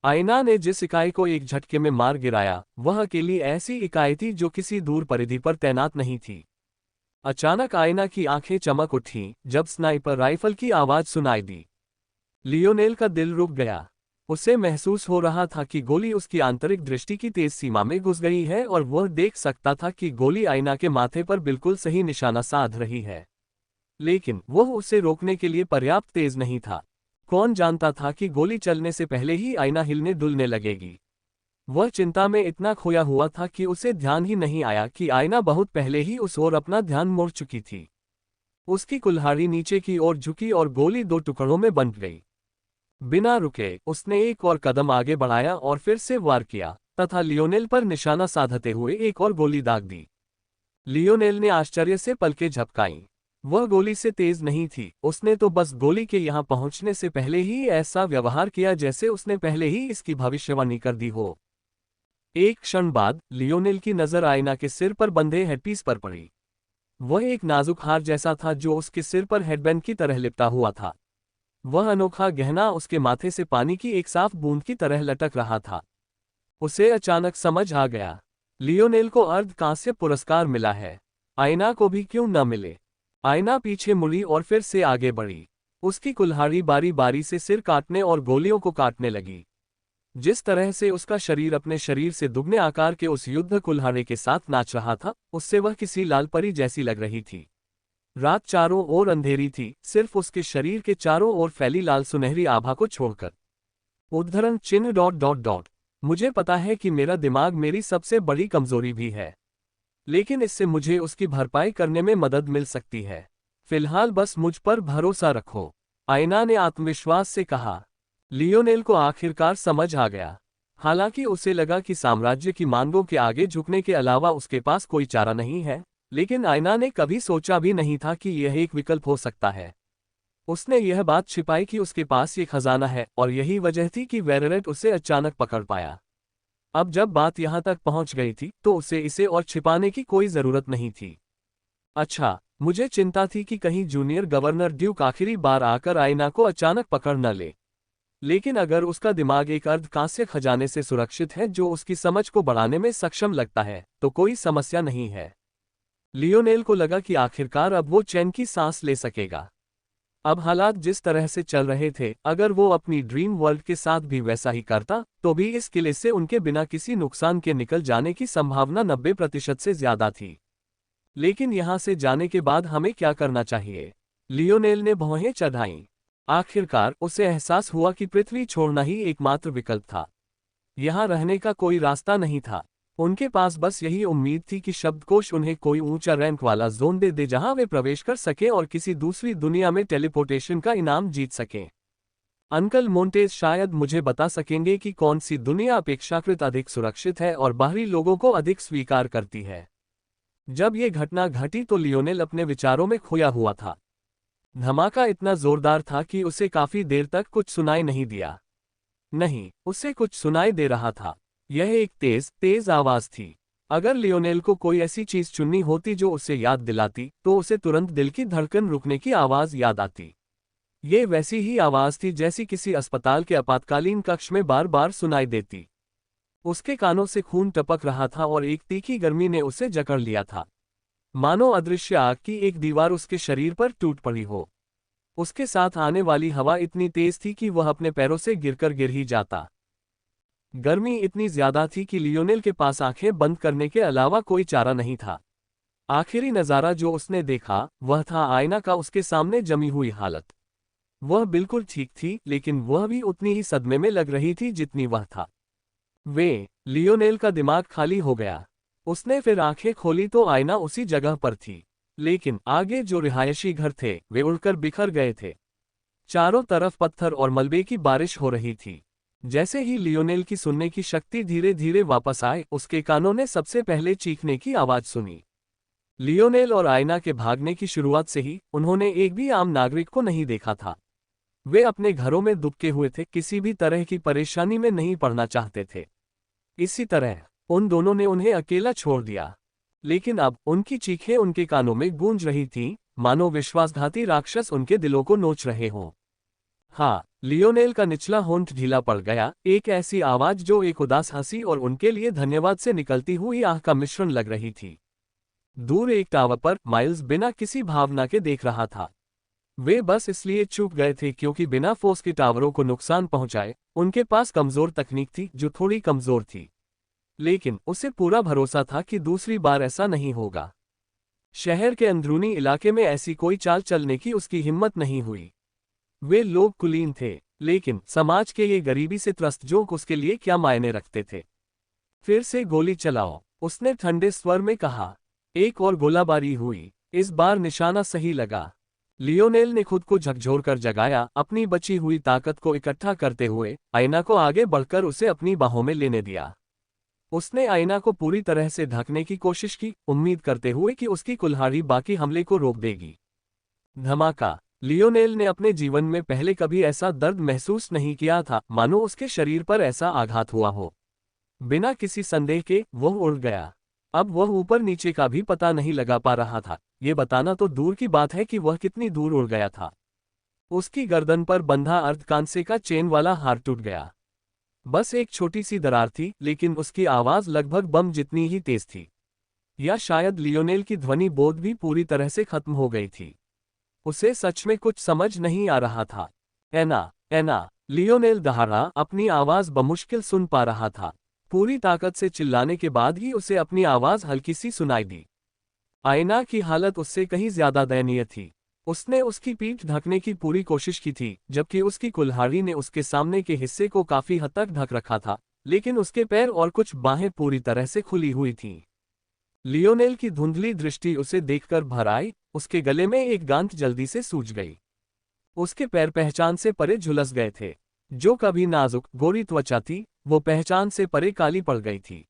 आयना ने जिस इकाई को एक झटके में मार गिराया, वह अकेली ऐसी इकाई थी जो किसी दूर परिधि पर तैनात नहीं थी। अचानक आयना की आंखें चमक उठीं जब स्नाइपर राइफल की आवाज सुनाई दी। लियोनेल का दिल रुक गया। उसे महसूस हो रहा था कि गोली उसकी आंतरिक दृष्टि की तेज सीमा में घुस गई है और वह देख सकता था कि गोली आयना के माथे पर बिल्कुल सही निशाना साध रही है। लेकिन वह उसे रोकने के लिए पर्याप्त तेज नहीं था। कौन जानता था कि गोली चलने से पहले ही आयना हिलने डुलने लगेगी। वह चिंता में इतना खोया हुआ था कि उसे ध्यान ही नहीं आया कि आयना बहुत पहले ही उस ओर अपना ध्यान मोड़ चुकी थी। उसकी कुल्हाड़ी नीचे की ओर झुकी और गोली 2 टुकड़ों में बंट गई। बिना रुके उसने एक और कदम आगे बढ़ाया और फिर से वार किया तथा लियोनेल पर निशाना साधते हुए एक और गोली दाग दी। लियोनेल ने आश्चर्य से पलकें झपकाईं। वह गोली से तेज नहीं थी, उसने तो बस गोली के यहां पहुंचने से पहले ही ऐसा व्यवहार किया जैसे उसने पहले ही इसकी भविष्यवाणी कर दी हो। एक क्षण बाद लियोनेल की नजर आयना के सिर पर बंधे हेडपीस पर पड़ी। वह एक नाजुक हार जैसा था जो उसके सिर पर हेडबैंड की तरह लिपटा हुआ था। वह अनोखा गहना उसके माथे से पानी की एक साफ बूंद की तरह लटक रहा था। उसे अचानक समझ आ गया, लियोनेल को अर्ध कांस्य पुरस्कार मिला है, आयना को भी क्यों न मिले। आयना पीछे मुड़ी और फिर से आगे बढ़ी। उसकी कुल्हाड़ी बारी बारी से सिर काटने और गोलियों को काटने लगी। जिस तरह से उसका शरीर अपने शरीर से दुगने आकार के उस युद्ध कुल्हाड़े के साथ नाच रहा था, उससे वह किसी लाल परी जैसी लग रही थी। रात चारों ओर अंधेरी थी, सिर्फ उसके शरीर के चारों ओर फैली लाल सुनहरी आभा को छोड़कर। उद्धरण चिन्ह ... मुझे पता है कि मेरा दिमाग मेरी सबसे बड़ी कमजोरी भी है, लेकिन इससे मुझे उसकी भरपाई करने में मदद मिल सकती है। फिलहाल बस मुझ पर भरोसा रखो, आयना ने आत्मविश्वास से कहा। लियोनेल को आखिरकार समझ आ गया। हालांकि उसे लगा कि साम्राज्य की मांगों के आगे झुकने के अलावा उसके पास कोई चारा नहीं है, लेकिन आयना ने कभी सोचा भी नहीं था कि यह एक विकल्प हो सकता है। उसने यह बात छिपाई कि उसके पास ये खजाना है और यही वजह थी कि वेरेरेट उसे अचानक पकड़ पाया। अब जब बात यहां तक पहुंच गई थी तो उसे इसे और छिपाने की कोई जरूरत नहीं थी। अच्छा, मुझे चिंता थी कि कहीं जूनियर गवर्नर ड्यूक आखिरी बार आकर आयना को अचानक पकड़ न ले, लेकिन अगर उसका दिमाग एक अर्ध कांस्य खजाने से सुरक्षित है जो उसकी समझ को बढ़ाने में सक्षम लगता है, तो कोई समस्या नहीं है। लियोनेल को लगा कि आखिरकार अब वो चैन की सांस ले सकेगा। अब हालात जिस तरह से चल रहे थे, अगर वो अपनी ड्रीम वर्ल्ड के साथ भी वैसा ही करता, तो भी इस किले से उनके बिना किसी नुकसान के निकल जाने की संभावना 90% से ज्यादा थी। लेकिन यहां से जाने के बाद हमें क्या करना चाहिए? लियोनेल ने भौहें चढ़ाईं। आखिरकार उसे एहसास हुआ कि पृथ्वी छोड़ना ही एकमात्र विकल्प था। यहां रहने का कोई रास्ता नहीं था। उनके पास बस यही उम्मीद थी कि शब्दकोश उन्हें कोई ऊंचा रैंक वाला जोन दे दे जहां वे प्रवेश कर सकें और किसी दूसरी दुनिया में टेलीपोर्टेशन का इनाम जीत सकें। अंकल मोंटेज शायद मुझे बता सकेंगे कि कौन सी दुनिया अपेक्षाकृत अधिक सुरक्षित है और बाहरी लोगों को अधिक स्वीकार करती है। जब ये घटना घटी तो लियोनेल अपने विचारों में खोया हुआ था। धमाका इतना जोरदार था कि उसे काफी देर तक कुछ सुनाई नहीं दिया। नहीं, उसे कुछ सुनाई दे रहा था। यह एक तेज तेज आवाज थी। अगर लियोनेल को कोई ऐसी चीज चुननी होती जो उसे याद दिलाती, तो उसे तुरंत दिल की धड़कन रुकने की आवाज याद आती। ये वैसी ही आवाज थी जैसी किसी अस्पताल के आपातकालीन कक्ष में बार बार सुनाई देती। उसके कानों से खून टपक रहा था और एक तीखी गर्मी ने उसे जकड़ लिया था। मानो अदृश्य आग की एक दीवार उसके शरीर पर टूट पड़ी हो। उसके साथ आने वाली हवा इतनी तेज थी कि वह अपने पैरों से गिरकर गिर ही जाता। गर्मी इतनी ज्यादा थी कि लियोनेल के पास आंखें बंद करने के अलावा कोई चारा नहीं था। आखिरी नजारा जो उसने देखा वह था आईना का उसके सामने जमी हुई हालत। वह बिल्कुल ठीक थी, लेकिन वह भी उतनी ही सदमे में लग रही थी जितनी वह था। लियोनेल का दिमाग खाली हो गया। उसने फिर आंखें खोली तो आईना उसी जगह पर थी, लेकिन आगे जो रिहायशी घर थे वे उड़कर बिखर गए थे। चारों तरफ पत्थर और मलबे की बारिश हो रही थी। जैसे ही लियोनेल की सुनने की शक्ति धीरे धीरे वापस आए, उसके कानों ने सबसे पहले चीखने की आवाज सुनी। लियोनेल और आईना के भागने की शुरुआत से ही उन्होंने एक भी आम नागरिक को नहीं देखा था। वे अपने घरों में दुबके हुए थे, किसी भी तरह की परेशानी में नहीं पड़ना चाहते थे। इसी तरह उन दोनों ने उन्हें अकेला छोड़ दिया। लेकिन अब उनकी चीखें उनके कानों में गूंज रही थीं, मानो विश्वासघाती राक्षस उनके दिलों को नोच रहे हों। हाँ, लियोनेल का निचला होंठ ढीला पड़ गया। एक ऐसी आवाज जो एक उदास हंसी और उनके लिए धन्यवाद से निकलती हुई आह का मिश्रण लग रही थी। दूर एक टावर पर माइल्स बिना किसी भावना के देख रहा था। वे बस इसलिए चूक गए थे क्योंकि बिना फोर्स के टावरों को नुकसान पहुंचाए उनके पास कमजोर तकनीक थी जो थोड़ी कमजोर थी। लेकिन उसे पूरा भरोसा था कि दूसरी बार ऐसा नहीं होगा। शहर के अंदरूनी इलाके में ऐसी कोई चाल चलने की उसकी हिम्मत नहीं हुई। वे लोग कुलीन थे, लेकिन समाज के ये गरीबी से त्रस्त जोक उसके लिए क्या मायने रखते थे। फिर से गोली चलाओ, उसने ठंडे स्वर में कहा। एक और गोलाबारी हुई। इस बार निशाना सही लगा। लियोनेल ने खुद को झकझोरकर जगाया, अपनी बची हुई ताकत को इकट्ठा करते हुए आईना को आगे बढ़कर उसे अपनी बाहों में लेने दिया। उसने आईना को पूरी तरह से ढकने की कोशिश की, उम्मीद करते हुए कि उसकी कुल्हाड़ी बाकी हमले को रोक देगी। धमाका। लियोनेल ने अपने जीवन में पहले कभी ऐसा दर्द महसूस नहीं किया था, मानो उसके शरीर पर ऐसा आघात हुआ हो। बिना किसी संदेह के वह उड़ गया। अब वह ऊपर नीचे का भी पता नहीं लगा पा रहा था। ये बताना तो दूर की बात है कि वह कितनी दूर उड़ गया था। उसकी गर्दन पर बंधा अर्धकांसे का चेन वाला हार टूट गया। बस एक छोटी सी दरार थी, लेकिन उसकी आवाज लगभग बम जितनी ही तेज थी। या शायद लियोनेल की ध्वनि बोध भी पूरी तरह से खत्म हो गई थी। उसे सच में कुछ समझ नहीं आ रहा था। एना, एना, लियोनेल दहाड़ा, अपनी आवाज बमुश्किल सुन पा रहा था। पूरी ताकत से चिल्लाने के बाद ही उसे अपनी आवाज हल्की सी सुनाई दी। आईना की हालत उससे कहीं ज्यादा दयनीय थी। उसने उसकी पीठ ढकने की पूरी कोशिश की थी, जबकि उसकी कुल्हाड़ी ने उसके सामने के हिस्से को काफी हद तक ढक रखा था, लेकिन उसके पैर और कुछ बाहें पूरी तरह से खुली हुई थीं। लियोनेल की धुंधली दृष्टि उसे देखकर भर आई। उसके गले में एक गांठ जल्दी से सूज गई। उसके पैर पहचान से परे झुलस गए थे। जो कभी नाजुक गोरी त्वचा थी, वो पहचान से परे काली पड़ गई थी।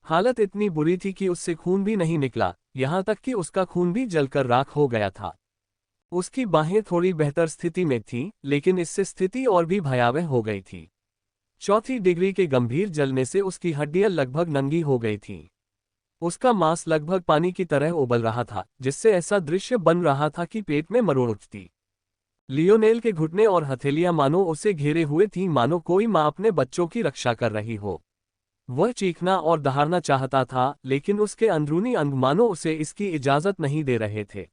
हालत इतनी बुरी थी कि उससे खून भी नहीं निकला, यहाँ तक कि उसका खून भी जलकर राख हो गया था। उसकी बाहें थोड़ी बेहतर स्थिति में थीं, लेकिन इससे स्थिति और भी भयावह हो गई थी। चौथी डिग्री के गंभीर जलने से उसकी हड्डियां लगभग नंगी हो गई थीं। उसका मांस लगभग पानी की तरह उबल रहा था, जिससे ऐसा दृश्य बन रहा था कि पेट में मरोड़ उठती। लियोनेल के घुटने और हथेलियां मानो उसे घेरे हुए थीं, मानो कोई मां अपने बच्चों की रक्षा कर रही हो। वह चीखना और दहाड़ना चाहता था, लेकिन उसके अंदरूनी अंग मानो उसे इसकी इजाजत नहीं दे रहे थे।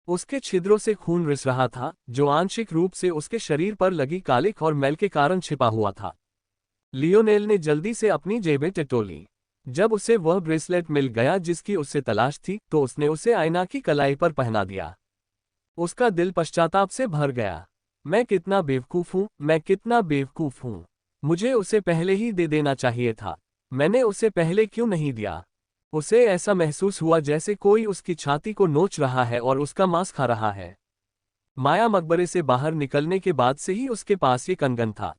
उसके छिद्रों से खून रिस रहा था, जो आंशिक रूप से उसके शरीर पर लगी कालिख और मैल के कारण छिपा हुआ था। लियोनेल ने जल्दी से अपनी जेबें टटोली। जब उसे वह ब्रेसलेट मिल गया जिसकी उससे तलाश थी, तो उसने उसे आईना की कलाई पर पहना दिया। उसका दिल पश्चाताप से भर गया। मैं कितना बेवकूफ हूँ, मैं कितना बेवकूफ हूँ। मुझे उसे पहले ही दे देना चाहिए था। मैंने उसे पहले क्यों नहीं दिया? उसे ऐसा महसूस हुआ जैसे कोई उसकी छाती को नोच रहा है और उसका मांस खा रहा है। माया मकबरे से बाहर निकलने के बाद से ही उसके पास ये कंगन था।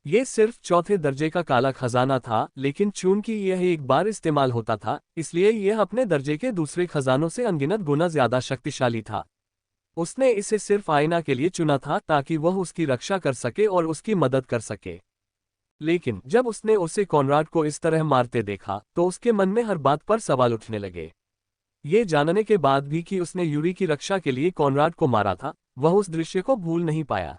ये सिर्फ चौथे दर्जे का काला खजाना था, लेकिन चूंकि यह एक बार इस्तेमाल होता था, इसलिए यह अपने दर्जे के दूसरे खजानों से अनगिनत गुना ज्यादा शक्तिशाली था। उसने इसे सिर्फ आईना के लिए चुना था ताकि वह उसकी रक्षा कर सके और उसकी मदद कर सके। लेकिन जब उसने उसे कॉनराड को इस तरह मारते देखा, तो उसके मन में हर बात पर सवाल उठने लगे। ये जानने के बाद भी कि उसने यूरी की रक्षा के लिए कॉनराड को मारा था, वह उस दृश्य को भूल नहीं पाया।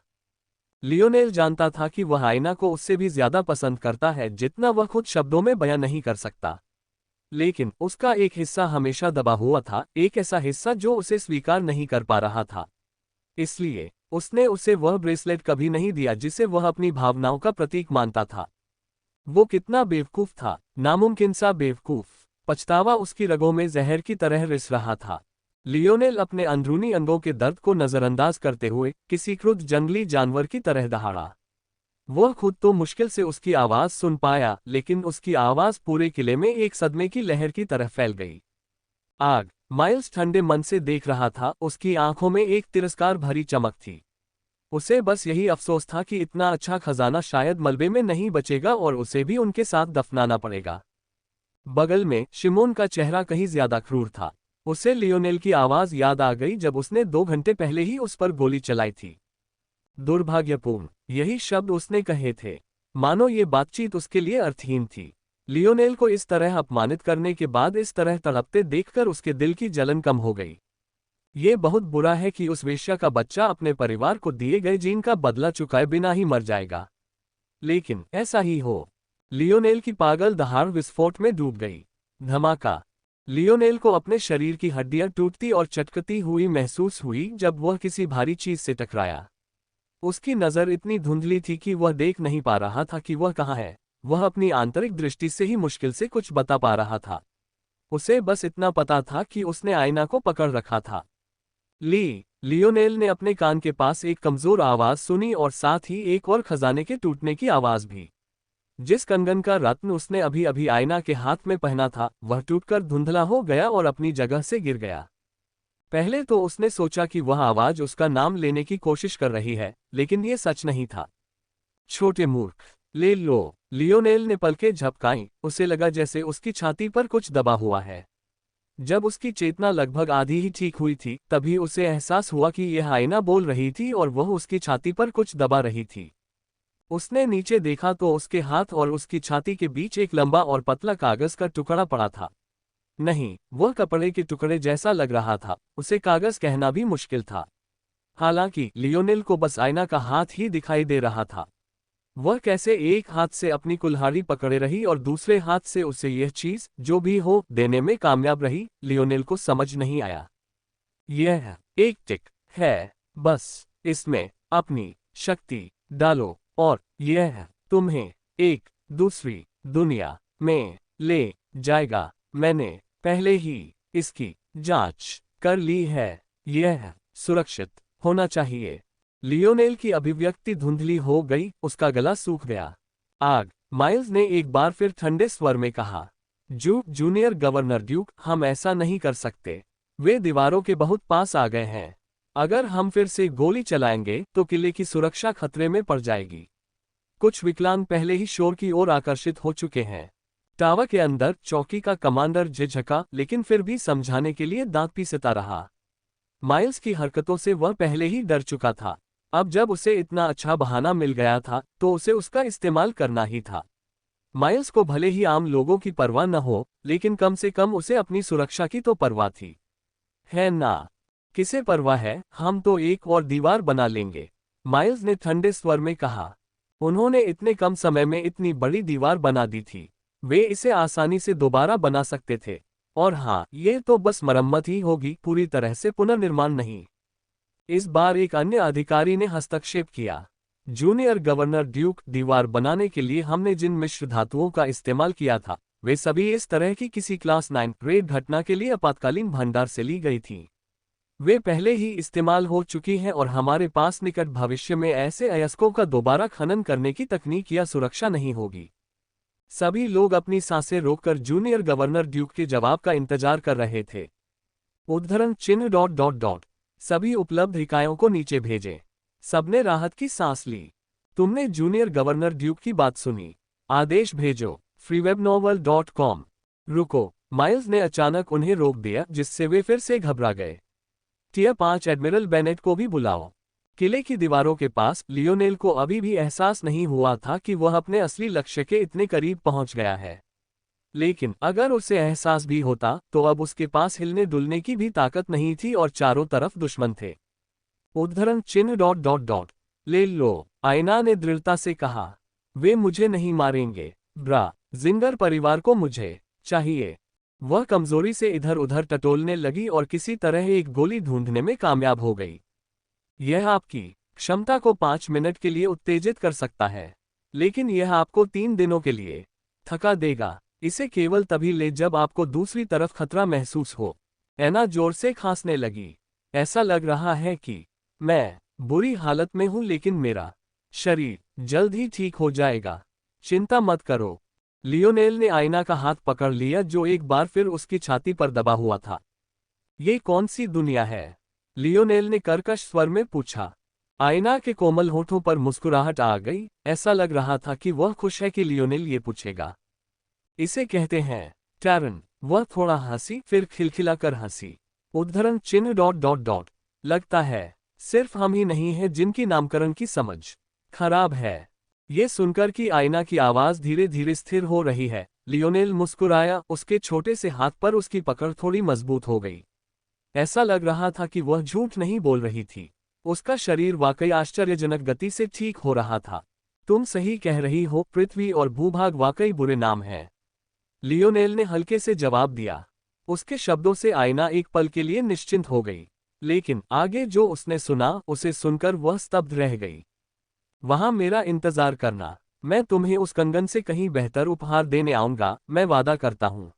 लियोनेल जानता था कि वह आईना को उससे भी ज्यादा पसंद करता है जितना वह खुद शब्दों में बयां नहीं कर सकता। लेकिन उसका एक हिस्सा हमेशा दबा हुआ था, एक ऐसा हिस्सा जो उसे स्वीकार नहीं कर पा रहा था। इसलिए उसने उसे वह ब्रेसलेट कभी नहीं दिया जिसे वह अपनी भावनाओं का प्रतीक मानता था। वो कितना बेवकूफ था, नामुमकिन सा बेवकूफ। पछतावा उसकी रगों में जहर की तरह रिस रहा था। लियोनेल अपने अंदरूनी अंगों के दर्द को नजरअंदाज करते हुए किसी क्रुद्ध जंगली जानवर की तरह दहाड़ा। वह खुद तो मुश्किल से उसकी आवाज सुन पाया, लेकिन उसकी आवाज पूरे किले में एक सदमे की लहर की तरह फैल गई। आग। माइल्स ठंडे मन से देख रहा था, उसकी आंखों में एक तिरस्कार भरी चमक थी। उसे बस यही अफसोस था कि इतना अच्छा खजाना शायद मलबे में नहीं बचेगा और उसे भी उनके साथ दफनाना पड़ेगा। बगल में शिमोन का चेहरा कहीं ज्यादा क्रूर था। उसे लियोनेल की आवाज याद आ गई जब उसने 2 घंटे पहले ही उस पर गोली चलाई थी। दुर्भाग्यपूर्ण, यही शब्द उसने कहे थे। मानो ये बातचीत उसके लिए अर्थहीन थी। लियोनेल को इस तरह अपमानित करने के बाद इस तरह तड़पते देखकर उसके दिल की जलन कम हो गई। ये बहुत बुरा है कि उस वेश्या का बच्चा अपने परिवार को दिए गए जीन का बदला चुकाए बिना ही मर जाएगा। लेकिन ऐसा ही हो। लियोनेल की पागल दहाड़ विस्फोट में डूब गई। धमाका। लियोनेल को अपने शरीर की हड्डियां टूटती और चटकती हुई महसूस हुई जब वह किसी भारी चीज से टकराया। उसकी नजर इतनी धुंधली थी कि वह देख नहीं पा रहा था कि वह कहाँ है। वह अपनी आंतरिक दृष्टि से ही मुश्किल से कुछ बता पा रहा था। उसे बस इतना पता था कि उसने आईना को पकड़ रखा था। लियोनेल ने अपने कान के पास एक कमजोर आवाज सुनी और साथ ही एक और खजाने के टूटने की आवाज भी। जिस कंगन का रत्न उसने अभी अभी आईना के हाथ में पहना था, वह टूटकर धुंधला हो गया और अपनी जगह से गिर गया। पहले तो उसने सोचा कि वह आवाज उसका नाम लेने की कोशिश कर रही है, लेकिन यह सच नहीं था। छोटे मूर्ख, ले लो। लियोनेल ने पलकें झपकाईं, उसे लगा जैसे उसकी छाती पर कुछ दबा हुआ है। जब उसकी चेतना लगभग आधी ही ठीक हुई थी, तभी उसे एहसास हुआ कि यह आईना बोल रही थी और वह उसकी छाती पर कुछ दबा रही थी। उसने नीचे देखा तो उसके हाथ और उसकी छाती के बीच एक लंबा और पतला कागज का टुकड़ा पड़ा था। नहीं, वह कपड़े के टुकड़े जैसा लग रहा था, उसे कागज कहना भी मुश्किल था। हालांकि लियोनेल को बस आईना का हाथ ही दिखाई दे रहा था। वह कैसे एक हाथ से अपनी कुल्हाड़ी पकड़े रही और दूसरे हाथ से उसे यह चीज, जो भी हो, देने में कामयाब रही, लियोनेल को समझ नहीं आया। यह एक टिक है, बस इसमें अपनी शक्ति डालो और यह तुम्हें एक दूसरी दुनिया में ले जाएगा। मैंने पहले ही इसकी जांच कर ली है। यह सुरक्षित होना चाहिए। लियोनेल की अभिव्यक्ति धुंधली हो गई, उसका गला सूख गया। आग। माइल्स ने एक बार फिर ठंडे स्वर में कहा। जूनियर गवर्नर ड्यूक, हम ऐसा नहीं कर सकते। वे दीवारों के बहुत पास आ गए हैं। अगर हम फिर से गोली चलाएंगे तो किले की सुरक्षा खतरे में पड़ जाएगी। कुछ विकलांग पहले ही शोर की ओर आकर्षित हो चुके हैं। टावर के अंदर चौकी का कमांडर झिझका, लेकिन फिर भी समझाने के लिए दांत पीसता रहा। माइल्स की हरकतों से वह पहले ही डर चुका था। अब जब उसे इतना अच्छा बहाना मिल गया था, तो उसे उसका इस्तेमाल करना ही था। माइल्स को भले ही आम लोगों की परवाह न हो, लेकिन कम से कम उसे अपनी सुरक्षा की तो परवाह थी। है ना? किसे परवाह है, हम तो एक और दीवार बना लेंगे, माइल्स ने ठंडे स्वर में कहा। उन्होंने इतने कम समय में इतनी बड़ी दीवार बना दी थी। वे इसे आसानी से दोबारा बना सकते थे। और हाँ, ये तो बस मरम्मत ही होगी, पूरी तरह से पुनर्निर्माण नहीं। इस बार एक अन्य अधिकारी ने हस्तक्षेप किया। जूनियर गवर्नर ड्यूक, दीवार बनाने के लिए हमने जिन मिश्र धातुओं का इस्तेमाल किया था, वे सभी इस तरह की किसी क्लास 9 रेड घटना के लिए आपातकालीन भंडार से ली गई थीं। वे पहले ही इस्तेमाल हो चुकी हैं और हमारे पास निकट भविष्य में ऐसे अयस्कों का दोबारा खनन करने की तकनीक या सुरक्षा नहीं होगी। सभी लोग अपनी सांसें रोककर जूनियर गवर्नर ड्यूक के जवाब का इंतजार कर रहे थे। उद्धरण चिन्ह ... सभी उपलब्ध इकाइयों को नीचे भेजें। सबने राहत की सांस ली। तुमने जूनियर गवर्नर ड्यूक की बात सुनी। आदेश भेजो। freewebnovel.com। रुको, माइल्स ने अचानक उन्हें रोक दिया, जिससे वे फिर से घबरा गए। टियर 5 एडमिरल बेनेट को भी बुलाओ। किले की दीवारों के पास लियोनेल को अभी भी एहसास नहीं हुआ था कि वह अपने असली लक्ष्य के इतने करीब पहुंच गया है। लेकिन अगर उसे एहसास भी होता तो अब उसके पास हिलने डुलने की भी ताकत नहीं थी और चारों तरफ दुश्मन थे। उद्धरण चिन्ह ... ले लो, आयना ने दृढ़ता से कहा। वे मुझे नहीं मारेंगे, ब्रा। जिंगर परिवार को मुझे चाहिए। वह कमजोरी से इधर उधर टटोलने लगी और किसी तरह एक गोली ढूंढने में कामयाब हो गई। यह आपकी क्षमता को 5 मिनट के लिए उत्तेजित कर सकता है, लेकिन यह आपको 3 दिनों के लिए थका देगा। इसे केवल तभी ले जब आपको दूसरी तरफ खतरा महसूस हो। एना जोर से खांसने लगी। ऐसा लग रहा है कि मैं बुरी हालत में हूं, लेकिन मेरा शरीर जल्द ही ठीक हो जाएगा। चिंता मत करो। लियोनेल ने आयना का हाथ पकड़ लिया, जो एक बार फिर उसकी छाती पर दबा हुआ था। ये कौन सी दुनिया है? लियोनेल ने कर्कश स्वर में पूछा। आयना के कोमल होठों पर मुस्कुराहट आ गई। ऐसा लग रहा था कि वह खुश है कि लियोनेल ये पूछेगा। इसे कहते हैं टैरन। वह थोड़ा हंसी, फिर खिलखिलाकर हंसी। उद्धरण चिन्ह ... लगता है सिर्फ हम ही नहीं हैं जिनकी नामकरण की समझ खराब है। ये सुनकर कि आयना की आवाज धीरे धीरे स्थिर हो रही है, लियोनेल मुस्कुराया। उसके छोटे से हाथ पर उसकी पकड़ थोड़ी मजबूत हो गई। ऐसा लग रहा था कि वह झूठ नहीं बोल रही थी। उसका शरीर वाकई आश्चर्यजनक गति से ठीक हो रहा था। तुम सही कह रही हो, पृथ्वी और भूभाग वाकई बुरे नाम हैं, लियोनेल ने हल्के से जवाब दिया। उसके शब्दों से आयना एक पल के लिए निश्चिंत हो गई, लेकिन आगे जो उसने सुना उसे सुनकर वह स्तब्ध रह गई। वहां मेरा इंतजार करना। मैं तुम्हें उस कंगन से कहीं बेहतर उपहार देने आऊंगा, मैं वादा करता हूं।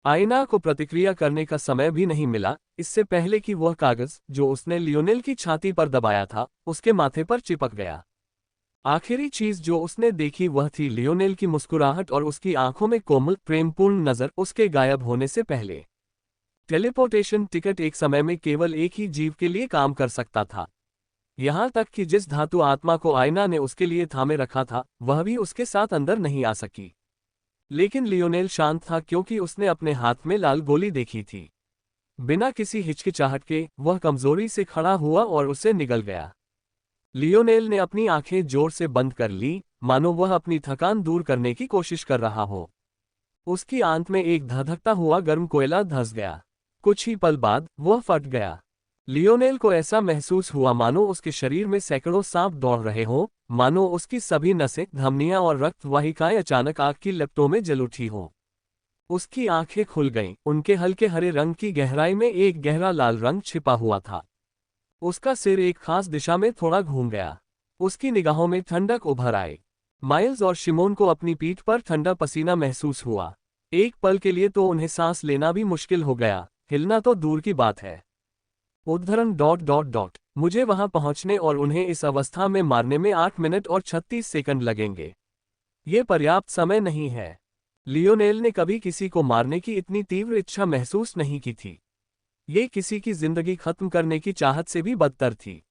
आयना को प्रतिक्रिया करने का समय भी नहीं मिला, इससे पहले कि वह कागज जो उसने लियोनेल की छाती पर दबाया था, उसके माथे पर चिपक गया। आखिरी चीज जो उसने देखी वह थी लियोनेल की मुस्कुराहट और उसकी आंखों में कोमल प्रेमपूर्ण नजर उसके गायब होने से पहले। टेलीपोर्टेशन टिकट एक समय में केवल एक ही जीव के लिए काम कर सकता था। यहां तक कि जिस धातु आत्मा को आयना ने उसके लिए थामे रखा था, वह भी उसके साथ अंदर नहीं आ सकी। लेकिन लियोनेल शांत था, क्योंकि उसने अपने हाथ में लाल गोली देखी थी। बिना किसी हिचकिचाहट के वह कमजोरी से खड़ा हुआ और उसे निगल गया। लियोनेल ने अपनी आंखें जोर से बंद कर ली, मानो वह अपनी थकान दूर करने की कोशिश कर रहा हो। उसकी आंत में एक धधकता हुआ गर्म कोयला धंस गया। कुछ ही पल बाद वह फट गया। लियोनेल को ऐसा महसूस हुआ मानो उसके शरीर में सैकड़ों सांप दौड़ रहे हों, मानो उसकी सभी नसें, धमनियां और रक्त वाहिकाएं अचानक आग की लपटों में जल उठी हों। उसकी आंखें खुल गईं, उनके हल्के हरे रंग की गहराई में एक गहरा लाल रंग छिपा हुआ था। उसका सिर एक खास दिशा में थोड़ा घूम गया। उसकी निगाहों में ठंडक उभर आई। माइल्स और शिमोन को अपनी पीठ पर ठंडा पसीना महसूस हुआ। एक पल के लिए तो उन्हें सांस लेना भी मुश्किल हो गया, हिलना तो दूर की बात है। उद्धरण ... मुझे वहां पहुंचने और उन्हें इस अवस्था में मारने में 8 मिनट और 36 सेकंड लगेंगे। ये पर्याप्त समय नहीं है। लियोनेल ने कभी किसी को मारने की इतनी तीव्र इच्छा महसूस नहीं की थी। ये किसी की जिंदगी खत्म करने की चाहत से भी बदतर थी।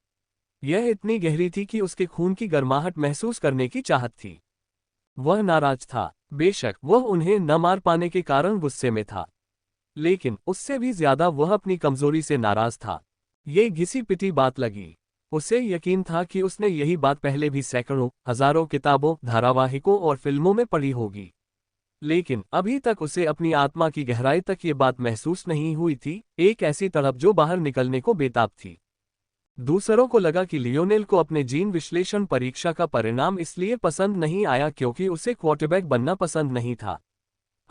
यह इतनी गहरी थी कि उसके खून की गर्माहट महसूस करने की चाहत थी। वह नाराज था। बेशक वह उन्हें न मार पाने के कारण गुस्से में था, लेकिन उससे भी ज्यादा वह अपनी कमजोरी से नाराज था। ये घिसी पिटी बात लगी। उसे यकीन था कि उसने यही बात पहले भी सैकड़ों, हजारों किताबों, धारावाहिकों और फिल्मों में पढ़ी होगी, लेकिन अभी तक उसे अपनी आत्मा की गहराई तक ये बात महसूस नहीं हुई थी, एक ऐसी तड़प जो बाहर निकलने को बेताब थी। दूसरों को लगा कि लियोनेल को अपने जीन विश्लेषण परीक्षा का परिणाम इसलिए पसंद नहीं आया क्योंकि उसे क्वार्टरबैक बनना पसंद नहीं था।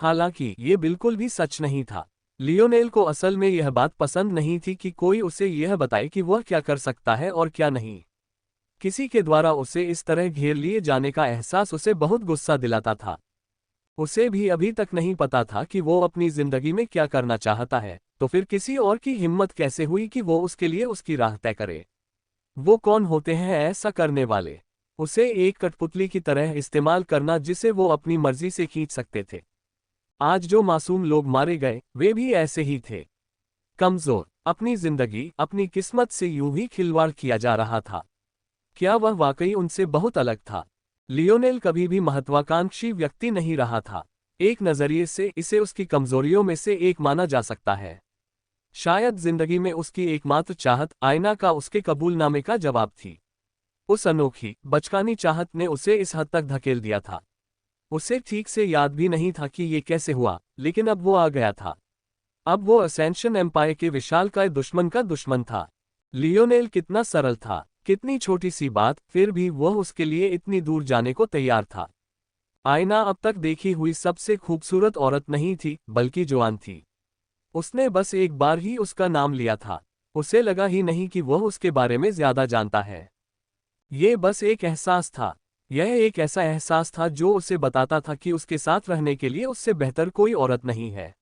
हालांकि ये बिल्कुल भी सच नहीं था। लियोनेल को असल में यह बात पसंद नहीं थी कि कोई उसे यह बताए कि वह क्या कर सकता है और क्या नहीं। किसी के द्वारा उसे इस तरह घेर लिए जाने का एहसास उसे बहुत गुस्सा दिलाता था। उसे भी अभी तक नहीं पता था कि वो अपनी जिंदगी में क्या करना चाहता है, तो फिर किसी और की हिम्मत कैसे हुई कि वो उसके लिए उसकी राह तय करे। वो कौन होते हैं ऐसा करने वाले? उसे एक कठपुतली की तरह इस्तेमाल करना जिसे वो अपनी मर्जी से खींच सकते थे। आज जो मासूम लोग मारे गए वे भी ऐसे ही थे। कमजोर, अपनी जिंदगी अपनी किस्मत से यूं ही खिलवाड़ किया जा रहा था। क्या वह वाकई उनसे बहुत अलग था? लियोनेल कभी भी महत्वाकांक्षी व्यक्ति नहीं रहा था। एक नजरिए से इसे उसकी कमजोरियों में से एक माना जा सकता है। शायद जिंदगी में उसकी एकमात्र चाहत आईना का उसके कबूलनामे का जवाब थी। उस अनोखी बचकानी चाहत ने उसे इस हद तक धकेल दिया था। उसे ठीक से याद भी नहीं था कि ये कैसे हुआ, लेकिन अब वो आ गया था। अब वो असेंशन एम्पायर के विशालकाय दुश्मन का दुश्मन था। लियोनेल कितना सरल था, कितनी छोटी सी बात, फिर भी वह उसके लिए इतनी दूर जाने को तैयार था। आईना अब तक देखी हुई सबसे खूबसूरत औरत नहीं थी, बल्कि जवान थी। उसने बस एक बार ही उसका नाम लिया था। उसे लगा ही नहीं कि वह उसके बारे में ज्यादा जानता है। ये बस एक एहसास था। यह एक ऐसा एहसास था जो उसे बताता था कि उसके साथ रहने के लिए उससे बेहतर कोई औरत नहीं है।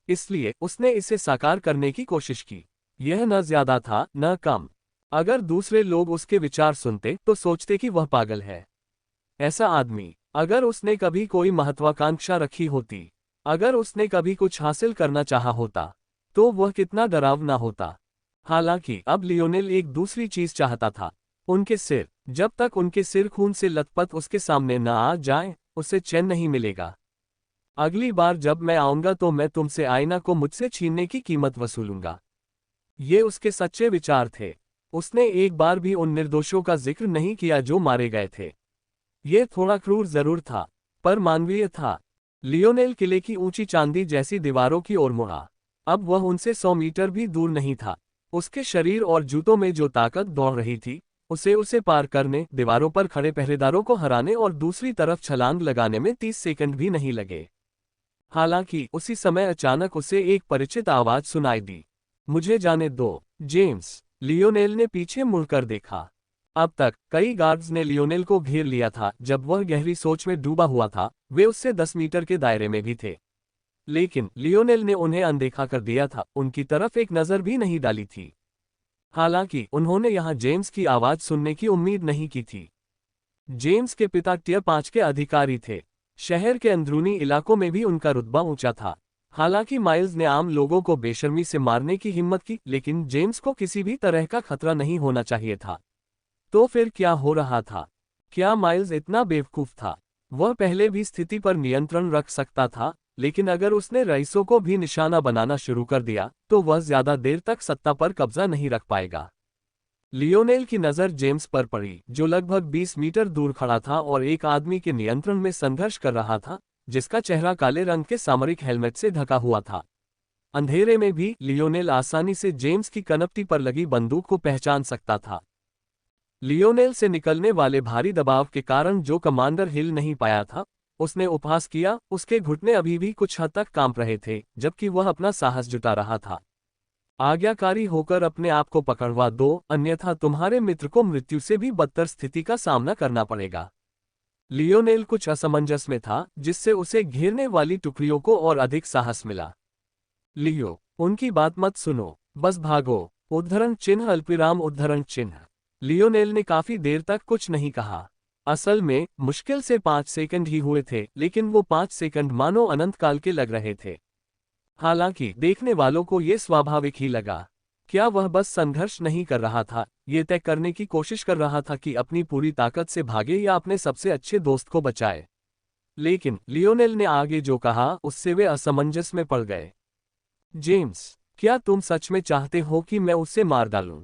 इसलिए उसने इसे साकार करने की कोशिश की। यह न ज्यादा था न कम। अगर दूसरे लोग उसके विचार सुनते तो सोचते कि वह पागल है। ऐसा आदमी, अगर उसने कभी कोई महत्वाकांक्षा रखी होती, अगर उसने कभी कुछ हासिल करना चाहा होता, तो वह कितना डरावना होता। हालांकि अब लियोनेल एक दूसरी चीज चाहता था। उनके सिर। जब तक उनके सिर खून से लथपथ उसके सामने न आ जाएं, उसे चैन नहीं मिलेगा। अगली बार जब मैं आऊंगा तो मैं तुमसे आईना को मुझसे छीनने की कीमत वसूलूंगा। ये उसके सच्चे विचार थे। उसने एक बार भी उन निर्दोषों का जिक्र नहीं किया जो मारे गए थे। ये थोड़ा क्रूर जरूर था, पर मानवीय था। लियोनेल किले की ऊंची चांदी जैसी दीवारों की ओर मुड़ा। अब वह उनसे 100 मीटर भी दूर नहीं था। उसके शरीर और जूतों में जो ताकत दौड़ रही थी, उसे पार करने, दीवारों पर खड़े पहरेदारों को हराने और दूसरी तरफ छलांग लगाने में 30 सेकंड भी नहीं लगे। हालांकि उसी समय अचानक उसे एक परिचित आवाज सुनाई दी। मुझे जाने दो, जेम्स। लियोनेल ने पीछे मुड़कर देखा। अब तक कई गार्ड्स ने लियोनेल को घेर लिया था। जब वह गहरी सोच में डूबा हुआ था, वे उससे 10 मीटर के दायरे में भी थे। लेकिन लियोनेल ने उन्हें अनदेखा कर दिया था, उनकी तरफ एक नजर भी नहीं डाली थी। हालांकि उन्होंने यहां जेम्स की आवाज सुनने की उम्मीद नहीं की थी। जेम्स के पिता टियर 5 के अधिकारी थे। शहर के अंदरूनी इलाकों में भी उनका रुतबा ऊंचा था। हालांकि माइल्स ने आम लोगों को बेशर्मी से मारने की हिम्मत की, लेकिन जेम्स को किसी भी तरह का खतरा नहीं होना चाहिए था। तो फिर क्या हो रहा था? क्या माइल्स इतना बेवकूफ था? वह पहले भी स्थिति पर नियंत्रण रख सकता था, लेकिन अगर उसने रईसों को भी निशाना बनाना शुरू कर दिया, तो वह ज्यादा देर तक सत्ता पर कब्जा नहीं रख पाएगा। लियोनेल की नज़र जेम्स पर पड़ी, जो लगभग 20 मीटर दूर खड़ा था और एक आदमी के नियंत्रण में संघर्ष कर रहा था, जिसका चेहरा काले रंग के सामरिक हेलमेट से ढका हुआ था। अंधेरे में भी लियोनेल आसानी से जेम्स की कनपटी पर लगी बंदूक को पहचान सकता था। लियोनेल से निकलने वाले भारी दबाव के कारण जो कमांडर हिल नहीं पाया था, उसने उपहास किया। उसके घुटने अभी भी कुछ हद तक कांप रहे थे, जबकि वह अपना साहस जुटा रहा था। आज्ञाकारी होकर अपने आप को पकड़वा दो, अन्यथा तुम्हारे मित्र को मृत्यु से भी बदतर स्थिति का सामना करना पड़ेगा। लियोनेल कुछ असमंजस में था, जिससे उसे घेरने वाली टुकड़ियों को और अधिक साहस मिला। लियो, उनकी बात मत सुनो, बस भागो। उद्धरण चिन्ह अल्पविराम उद्धरण चिन्ह। लियोनेल ने काफी देर तक कुछ नहीं कहा। असल में मुश्किल से 5 सेकंड ही हुए थे, लेकिन वो 5 सेकंड मानो अनंत काल के लग रहे थे। हालांकि देखने वालों को ये स्वाभाविक ही लगा। क्या वह बस संघर्ष नहीं कर रहा था, ये तय करने की कोशिश कर रहा था कि अपनी पूरी ताकत से भागे या अपने सबसे अच्छे दोस्त को बचाए? लेकिन लियोनेल ने आगे जो कहा उससे वे असमंजस में पड़ गए। जेम्स, क्या तुम सच में चाहते हो कि मैं उसे मार डालूं?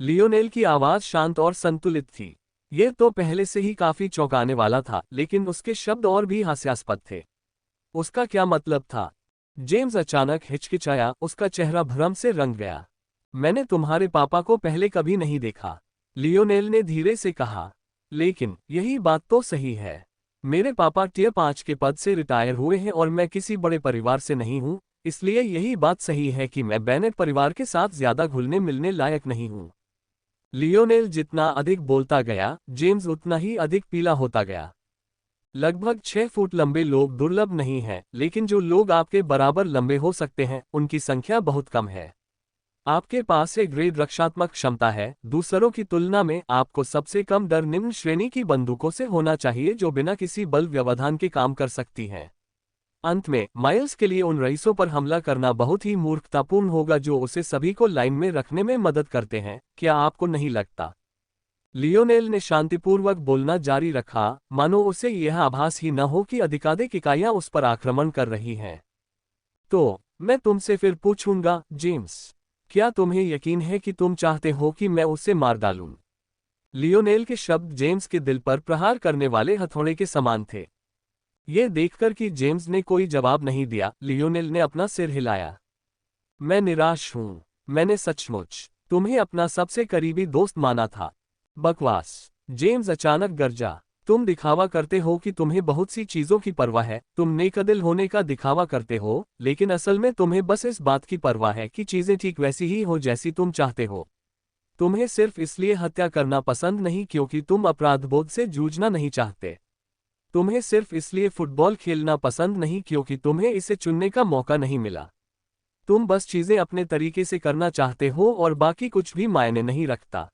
लियोनेल की आवाज शांत और संतुलित थी। ये तो पहले से ही काफी चौंकाने वाला था, लेकिन उसके शब्द और भी हास्यास्पद थे। उसका क्या मतलब था? जेम्स अचानक हिचकिचाया, उसका चेहरा भ्रम से रंग गया। मैंने तुम्हारे पापा को पहले कभी नहीं देखा, लियोनेल ने धीरे से कहा। लेकिन यही बात तो सही है। मेरे पापा टियर 5 के पद से रिटायर हुए हैं और मैं किसी बड़े परिवार से नहीं हूँ, इसलिए यही बात सही है कि मैं बेनेट परिवार के साथ ज्यादा घुलने मिलने लायक नहीं हूं। लियोनेल जितना अधिक बोलता गया, जेम्स उतना ही अधिक पीला होता गया। लगभग 6 फुट लंबे लोग दुर्लभ नहीं हैं, लेकिन जो लोग आपके बराबर लंबे हो सकते हैं, उनकी संख्या बहुत कम है। आपके पास एक ग्रेड रक्षात्मक क्षमता है, दूसरों की तुलना में आपको सबसे कम डर निम्न श्रेणी की बंदूकों से होना चाहिए जो बिना किसी बल व्यवधान के काम कर सकती हैं। अंत में, माइल्स के लिए उन रईसों पर हमला करना बहुत ही मूर्खतापूर्ण होगा जो उसे सभी को लाइन में रखने में मदद करते हैं, क्या आपको नहीं लगता? लियोनेल ने शांतिपूर्वक बोलना जारी रखा, मानो उसे यह आभास ही न हो कि अधिकाधिक इकाइयां उस पर आक्रमण कर रही हैं। तो, मैं तुमसे फिर पूछूंगा, जेम्स, क्या तुम्हें यकीन है कि तुम चाहते हो कि मैं उसे मार डालूं? लियोनेल के शब्द जेम्स के दिल पर प्रहार करने वाले हथौड़े के समान थे। ये देखकर कि जेम्स ने कोई जवाब नहीं दिया, लियोनेल ने अपना सिर हिलाया। मैं निराश हूं। मैंने सचमुच तुम्हें अपना सबसे करीबी दोस्त माना था। बकवास! जेम्स अचानक गरजा। तुम दिखावा करते हो कि तुम्हें बहुत सी चीजों की परवाह है, तुम नेकदिल होने का दिखावा करते हो, लेकिन असल में तुम्हें बस इस बात की परवाह है कि चीजें ठीक वैसी ही हो जैसी तुम चाहते हो। तुम्हें सिर्फ इसलिए हत्या करना पसंद नहीं क्योंकि तुम अपराधबोध से जूझना नहीं चाहते। तुम्हें सिर्फ इसलिए फुटबॉल खेलना पसंद नहीं क्योंकि तुम्हें इसे चुनने का मौका नहीं मिला। तुम बस चीजें अपने तरीके से करना चाहते हो और बाकी कुछ भी मायने नहीं रखता।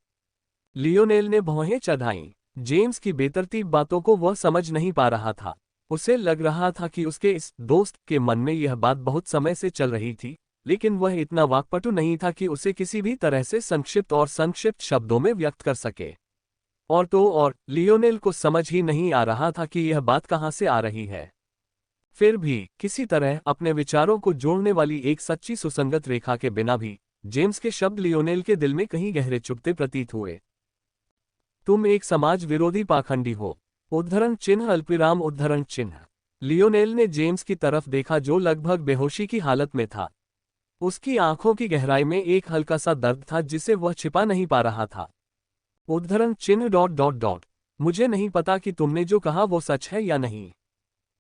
लियोनेल ने भौहें चढ़ाईं। जेम्स की बेतरतीब बातों को वह समझ नहीं पा रहा था। उसे लग रहा था कि उसके इस दोस्त के मन में यह बात बहुत समय से चल रही थी, लेकिन वह इतना वाक्पटु नहीं था कि उसे किसी भी तरह से संक्षिप्त शब्दों में व्यक्त कर सके। और तो और, लियोनेल को समझ ही नहीं आ रहा था कि यह बात कहाँ से आ रही है। फिर भी, किसी तरह अपने विचारों को जोड़ने वाली एक सच्ची सुसंगत रेखा के बिना भी, जेम्स के शब्द लियोनेल के दिल में कहीं गहरे चुभते प्रतीत हुए। तुम एक समाज विरोधी पाखंडी हो। उद्धरण चिन्ह अल्पविराम उद्धरण चिन्ह। लियोनेल ने जेम्स की तरफ देखा जो लगभग बेहोशी की हालत में था। उसकी आंखों की गहराई में एक हल्का सा दर्द था जिसे वह छिपा नहीं पा रहा था। उद्धरण चिन्ह डॉट डॉट डॉट। मुझे नहीं पता कि तुमने जो कहा वो सच है या नहीं।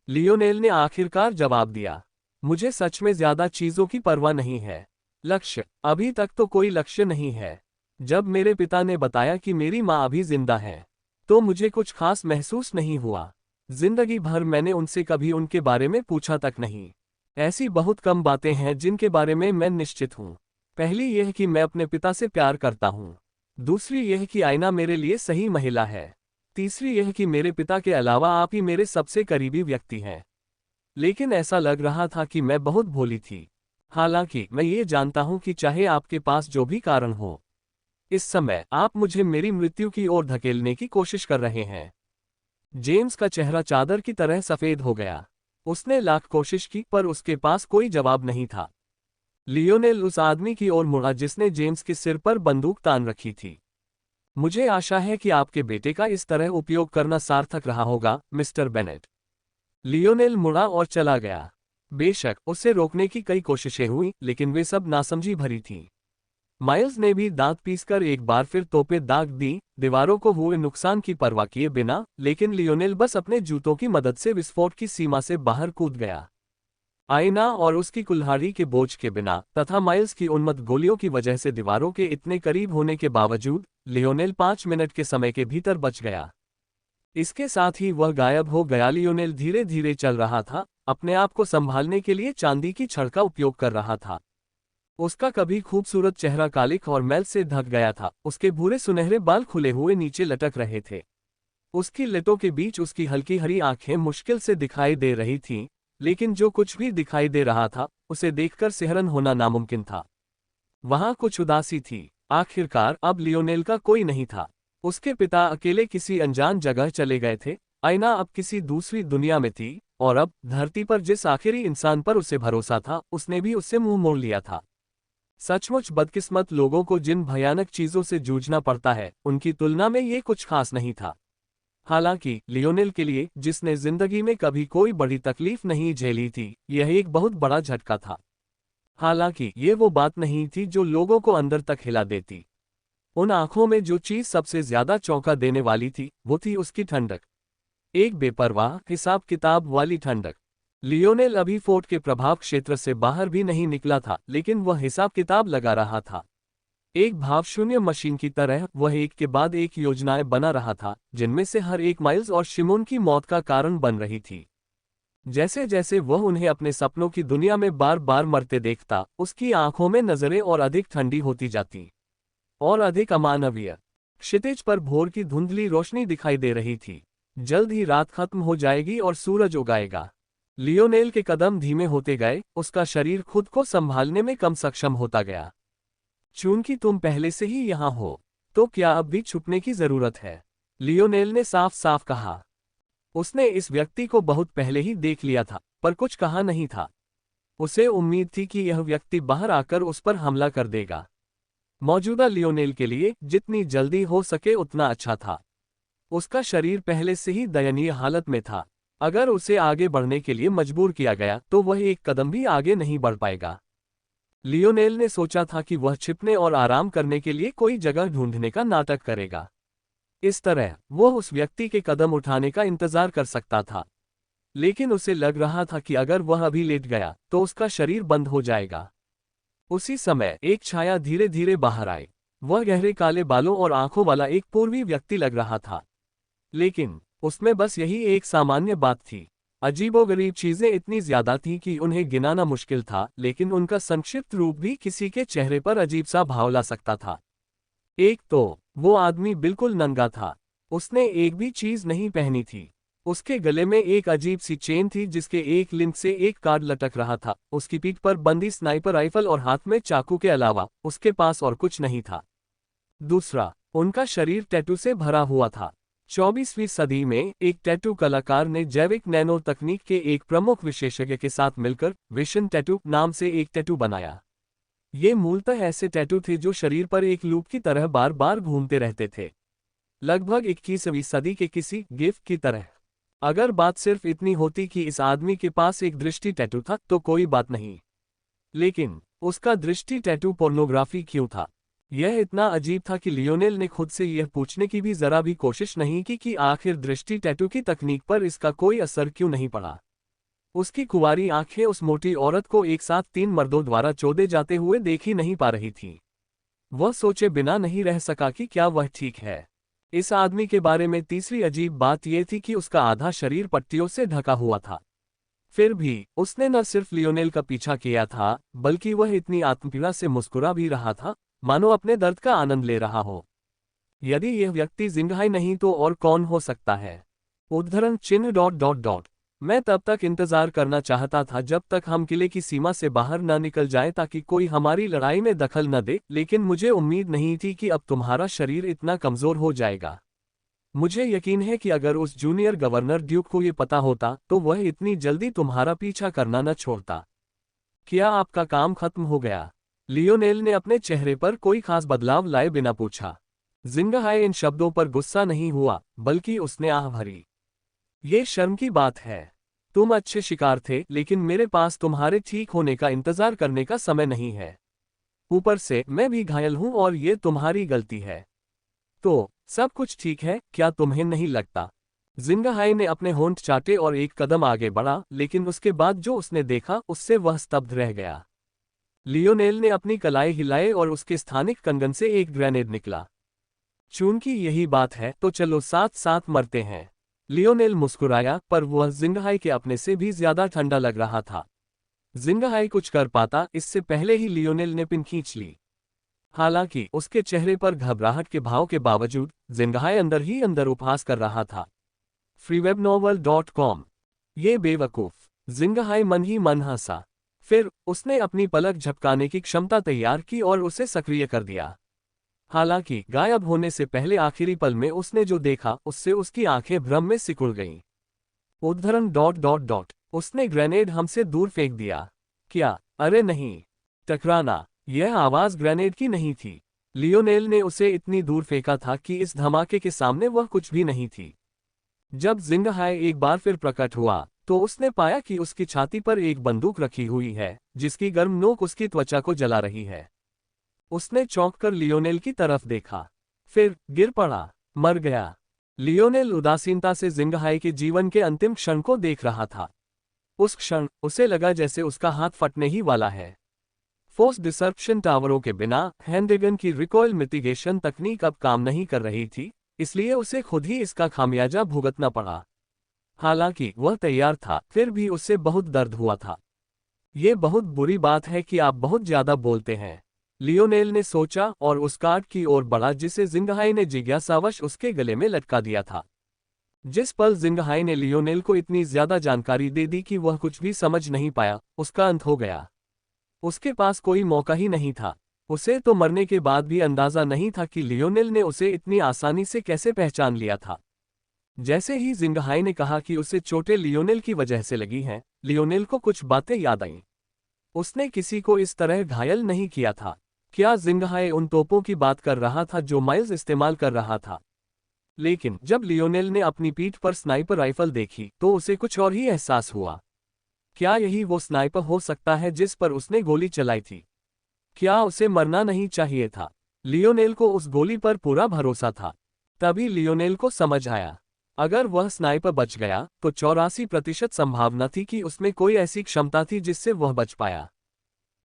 लियोनेल ने आखिरकार जवाब दिया। मुझे सच में ज्यादा चीजों की परवाह नहीं है। लक्ष्य, अभी तक तो कोई लक्ष्य नहीं है। जब मेरे पिता ने बताया कि मेरी माँ अभी जिंदा है, तो मुझे कुछ खास महसूस नहीं हुआ। जिंदगी भर मैंने उनसे कभी उनके बारे में पूछा तक नहीं। ऐसी बहुत कम बातें हैं जिनके बारे में मैं निश्चित हूँ। पहली यह कि मैं अपने पिता से प्यार करता हूँ। दूसरी यह कि आयना मेरे लिए सही महिला है। तीसरी यह कि मेरे पिता के अलावा आप ही मेरे सबसे करीबी व्यक्ति हैं। लेकिन ऐसा लग रहा था कि मैं बहुत भोली थी। हालांकि मैं ये जानता हूं कि चाहे आपके पास जो भी कारण हो, इस समय आप मुझे मेरी मृत्यु की ओर धकेलने की कोशिश कर रहे हैं। जेम्स का चेहरा चादर की तरह सफेद हो गया। उसने लाख कोशिश की पर उसके पास कोई जवाब नहीं था। लियोनेल उस आदमी की ओर मुड़ा जिसने जेम्स के सिर पर बंदूक तान रखी थी। मुझे आशा है कि आपके बेटे का इस तरह उपयोग करना सार्थक रहा होगा, मिस्टर बेनेट। लियोनेल मुड़ा और चला गया। बेशक उसे रोकने की कई कोशिशें हुई, लेकिन वे सब नासमझी भरी थीं। माइल्स ने भी दांत पीसकर एक बार फिर तोपें दाग दी, दीवारों को हुए नुकसान की परवाह किए बिना, लेकिन लियोनेल बस अपने जूतों की मदद से विस्फोट की सीमा से बाहर कूद गया। आईना और उसकी कुल्हाड़ी के बोझ के बिना तथा माइल्स की उन्मत्त गोलियों की वजह से दीवारों के इतने करीब होने के बावजूद, लियोनेल 5 मिनट के समय के भीतर बच गया। इसके साथ ही वह गायब हो गया। लियोनेल धीरे धीरे चल रहा था, अपने आप को संभालने के लिए चांदी की छड़ का उपयोग कर रहा था। उसका कभी खूबसूरत चेहरा कालिख और मैल से ढक गया था, उसके भूरे सुनहरे बाल खुले हुए नीचे लटक रहे थे। उसकी लटों के बीच उसकी हल्की हरी आंखें मुश्किल से दिखाई दे रही थीं, लेकिन जो कुछ भी दिखाई दे रहा था, उसे देखकर सिहरन होना नामुमकिन था। वहां कुछ उदासी थी। आखिरकार अब लियोनेल का कोई नहीं था। उसके पिता अकेले किसी अनजान जगह चले गए थे, आईना अब किसी दूसरी दुनिया में थी, और अब धरती पर जिस आखिरी इंसान पर उसे भरोसा था, उसने भी उससे मुंह मोड़ लिया था। सचमुच बदकिस्मत लोगों को जिन भयानक चीजों से जूझना पड़ता है, उनकी तुलना में ये कुछ खास नहीं था। हालांकि लियोनेल के लिए, जिसने जिंदगी में कभी कोई बड़ी तकलीफ नहीं झेली थी, यह एक बहुत बड़ा झटका था। हालांकि ये वो बात नहीं थी जो लोगों को अंदर तक हिला देती। उन आंखों में जो चीज सबसे ज्यादा चौंका देने वाली थी, वो थी उसकी ठंडक। एक बेपरवाह, हिसाब किताब वाली ठंडक। लियोनेल अभी फोर्ट के प्रभाव क्षेत्र से बाहर भी नहीं निकला था, लेकिन वह हिसाब किताब लगा रहा था। एक भावशून्य मशीन की तरह वह एक के बाद एक योजनाएं बना रहा था, जिनमें से हर एक माइल्स और शिमोन की मौत का कारण बन रही थी। जैसे जैसे वह उन्हें अपने सपनों की दुनिया में बार बार मरते देखता, उसकी आंखों में नजरें और अधिक ठंडी होती जाती और अधिक अमानवीय। क्षितिज पर भोर की धुंधली रोशनी दिखाई दे रही थी। जल्द ही रात खत्म हो जाएगी और सूरज उगाएगा। लियोनेल के कदम धीमे होते गए, उसका शरीर खुद को संभालने में कम सक्षम होता गया। चूंकि तुम पहले से ही यहाँ हो, तो क्या अब भी छुपने की जरूरत है? लियोनेल ने साफ साफ कहा। उसने इस व्यक्ति को बहुत पहले ही देख लिया था, पर कुछ कहा नहीं था। उसे उम्मीद थी कि यह व्यक्ति बाहर आकर उस पर हमला कर देगा। मौजूदा लियोनेल के लिए जितनी जल्दी हो सके उतना अच्छा था। उसका शरीर पहले से ही दयनीय हालत में था। अगर उसे आगे बढ़ने के लिए मजबूर किया गया तो वह एक कदम भी आगे नहीं बढ़ पाएगा। लियोनेल ने सोचा था कि वह छिपने और आराम करने के लिए कोई जगह ढूंढने का नाटक करेगा। इस तरह वह उस व्यक्ति के कदम उठाने का इंतजार कर सकता था। लेकिन उसे लग रहा था कि अगर वह अभी लेट गया तो उसका शरीर बंद हो जाएगा। उसी समय एक छाया धीरे धीरे बाहर आई। वह गहरे काले बालों और आंखों वाला एक पूर्वी व्यक्ति लग रहा था, लेकिन उसमें बस यही एक सामान्य बात थी। अजीबोगरीब चीजें इतनी ज्यादा थीं कि उन्हें गिनाना मुश्किल था, लेकिन उनका संक्षिप्त रूप भी किसी के चेहरे पर अजीब सा भाव ला सकता था। एक तो वो आदमी बिल्कुल नंगा था। उसने एक भी चीज नहीं पहनी थी। उसके गले में एक अजीब सी चेन थी जिसके एक लिंक से एक कार्ड लटक रहा था। उसकी पीठ पर बंदी स्नाइपर राइफल और हाथ में चाकू के अलावा उसके पास और कुछ नहीं था। दूसरा, उनका शरीर टैटू से भरा हुआ था। 24वीं सदी में एक टैटू कलाकार ने जैविक नैनो तकनीक के एक प्रमुख विशेषज्ञ के साथ मिलकर विशन टैटू नाम से एक टैटू बनाया। ये मूलतः ऐसे टैटू थे जो शरीर पर एक लूप की तरह बार बार घूमते रहते थे, लगभग 21वीं सदी के किसी गिफ्ट की तरह। अगर बात सिर्फ इतनी होती कि इस आदमी के पास एक दृष्टि टैटू था तो कोई बात नहीं, लेकिन उसका दृष्टि टैटू पोर्नोग्राफी क्यों था? यह इतना अजीब था कि लियोनेल ने खुद से यह पूछने की भी जरा भी कोशिश नहीं की कि आखिर दृष्टि टैटू की तकनीक पर इसका कोई असर क्यों नहीं पड़ा। उसकी कुंवारी आंखें उस मोटी औरत को एक साथ 3 मर्दों द्वारा चोदे जाते हुए देख ही नहीं पा रही थी। वह सोचे बिना नहीं रह सका कि क्या वह ठीक है। इस आदमी के बारे में तीसरी अजीब बात यह थी कि उसका आधा शरीर पट्टियों से ढका हुआ था। फिर भी उसने न सिर्फ लियोनेल का पीछा किया था, बल्कि वह इतनी आत्मपीड़ा से मुस्कुरा भी रहा था, मानो अपने दर्द का आनंद ले रहा हो। यदि यह व्यक्ति जिंगहाई नहीं तो और कौन हो सकता है? उद्धरण चिन्ह ... मैं तब तक इंतजार करना चाहता था जब तक हम किले की सीमा से बाहर न निकल जाए ताकि कोई हमारी लड़ाई में दखल न दे, लेकिन मुझे उम्मीद नहीं थी कि अब तुम्हारा शरीर इतना कमजोर हो जाएगा। मुझे यकीन है कि अगर उस जूनियर गवर्नर ड्यूक को ये पता होता तो वह इतनी जल्दी तुम्हारा पीछा करना न छोड़ता। क्या आपका काम खत्म हो गया? लियोनेल ने अपने चेहरे पर कोई खास बदलाव लाए बिना पूछा। जिंगहाई इन शब्दों पर गुस्सा नहीं हुआ, बल्कि उसने आह भरी। ये शर्म की बात है। तुम अच्छे शिकार थे, लेकिन मेरे पास तुम्हारे ठीक होने का इंतजार करने का समय नहीं है। ऊपर से मैं भी घायल हूं और ये तुम्हारी गलती है। तो सब कुछ ठीक है, क्या तुम्हें नहीं लगता? जिंगहाई ने अपने होंठ चाटे और एक कदम आगे बढ़ा, लेकिन उसके बाद जो उसने देखा उससे वह स्तब्ध रह गया। लियोनेल ने अपनी कलाई हिलाए और उसके स्थानिक कंगन से एक ग्रेनेड निकला। चूंकि यही बात है तो चलो साथ साथ मरते हैं। लियोनेल मुस्कुराया, पर वह जिंगहाई के अपने से भी ज्यादा ठंडा लग रहा था। जिंगहाई कुछ कर पाता इससे पहले ही लियोनेल ने पिन खींच ली। हालांकि उसके चेहरे पर घबराहट के भाव के बावजूद जिंगहाई अंदर ही अंदर उपहास कर रहा था। freewebnovel.com। ये बेवकूफ, जिंगहाई मन ही मन हंसा। फिर उसने अपनी पलक झपकाने की क्षमता तैयार की और उसे सक्रिय कर दिया। हालांकि गायब होने से पहले आखिरी पल में उसने जो देखा उससे उसकी आंखें भ्रम में सिकुड़ गईं। उद्धरण ... उसने ग्रेनेड हमसे दूर फेंक दिया। क्या? अरे नहीं! टकराना! यह आवाज ग्रेनेड की नहीं थी। लियोनेल ने उसे इतनी दूर फेंका था कि इस धमाके के सामने वह कुछ भी नहीं थी। जब जिंगहाई एक बार फिर प्रकट हुआ तो उसने पाया कि उसकी छाती पर एक बंदूक रखी हुई है, जिसकी गर्म नोक उसकी त्वचा को जला रही है। उसने चौंक कर लियोनेल की तरफ देखा, फिर गिर पड़ा, मर गया। लियोनेल उदासीनता से जिंगहाई के जीवन के अंतिम क्षण को देख रहा था। उस क्षण उसे लगा जैसे उसका हाथ फटने ही वाला है। फोर्स डिसरप्शन टावरों के बिना हैंडगन की रिकॉइल मिटिगेशन तकनीक अब काम नहीं कर रही थी, इसलिए उसे खुद ही इसका खामियाजा भुगतना पड़ा। हालांकि वह तैयार था, फिर भी उससे बहुत दर्द हुआ था। ये बहुत बुरी बात है कि आप बहुत ज्यादा बोलते हैं, लियोनेल ने सोचा और उस कार्ड की ओर बढ़ा जिसे जिंगहाई ने जिज्ञासावश उसके गले में लटका दिया था। जिस पल जिंगहाई ने लियोनेल को इतनी ज्यादा जानकारी दे दी कि वह कुछ भी समझ नहीं पाया, उसका अंत हो गया। उसके पास कोई मौका ही नहीं था। उसे तो मरने के बाद भी अंदाजा नहीं था कि लियोनेल ने उसे इतनी आसानी से कैसे पहचान लिया था। जैसे ही जिंगहाई ने कहा कि उसे चोटें लियोनेल की वजह से लगी हैं, लियोनेल को कुछ बातें याद आईं। उसने किसी को इस तरह घायल नहीं किया था। क्या जिंगहाई उन तोपों की बात कर रहा था जो माइल्स इस्तेमाल कर रहा था? लेकिन जब लियोनेल ने अपनी पीठ पर स्नाइपर राइफल देखी तो उसे कुछ और ही एहसास हुआ। क्या यही वो स्नाइपर हो सकता है जिस पर उसने गोली चलाई थी? क्या उसे मरना नहीं चाहिए था? लियोनेल को उस गोली पर पूरा भरोसा था। तभी लियोनेल को समझ आया, अगर वह स्नाइपर बच गया तो 84% संभावना थी कि उसमें कोई ऐसी क्षमता थी जिससे वह बच पाया।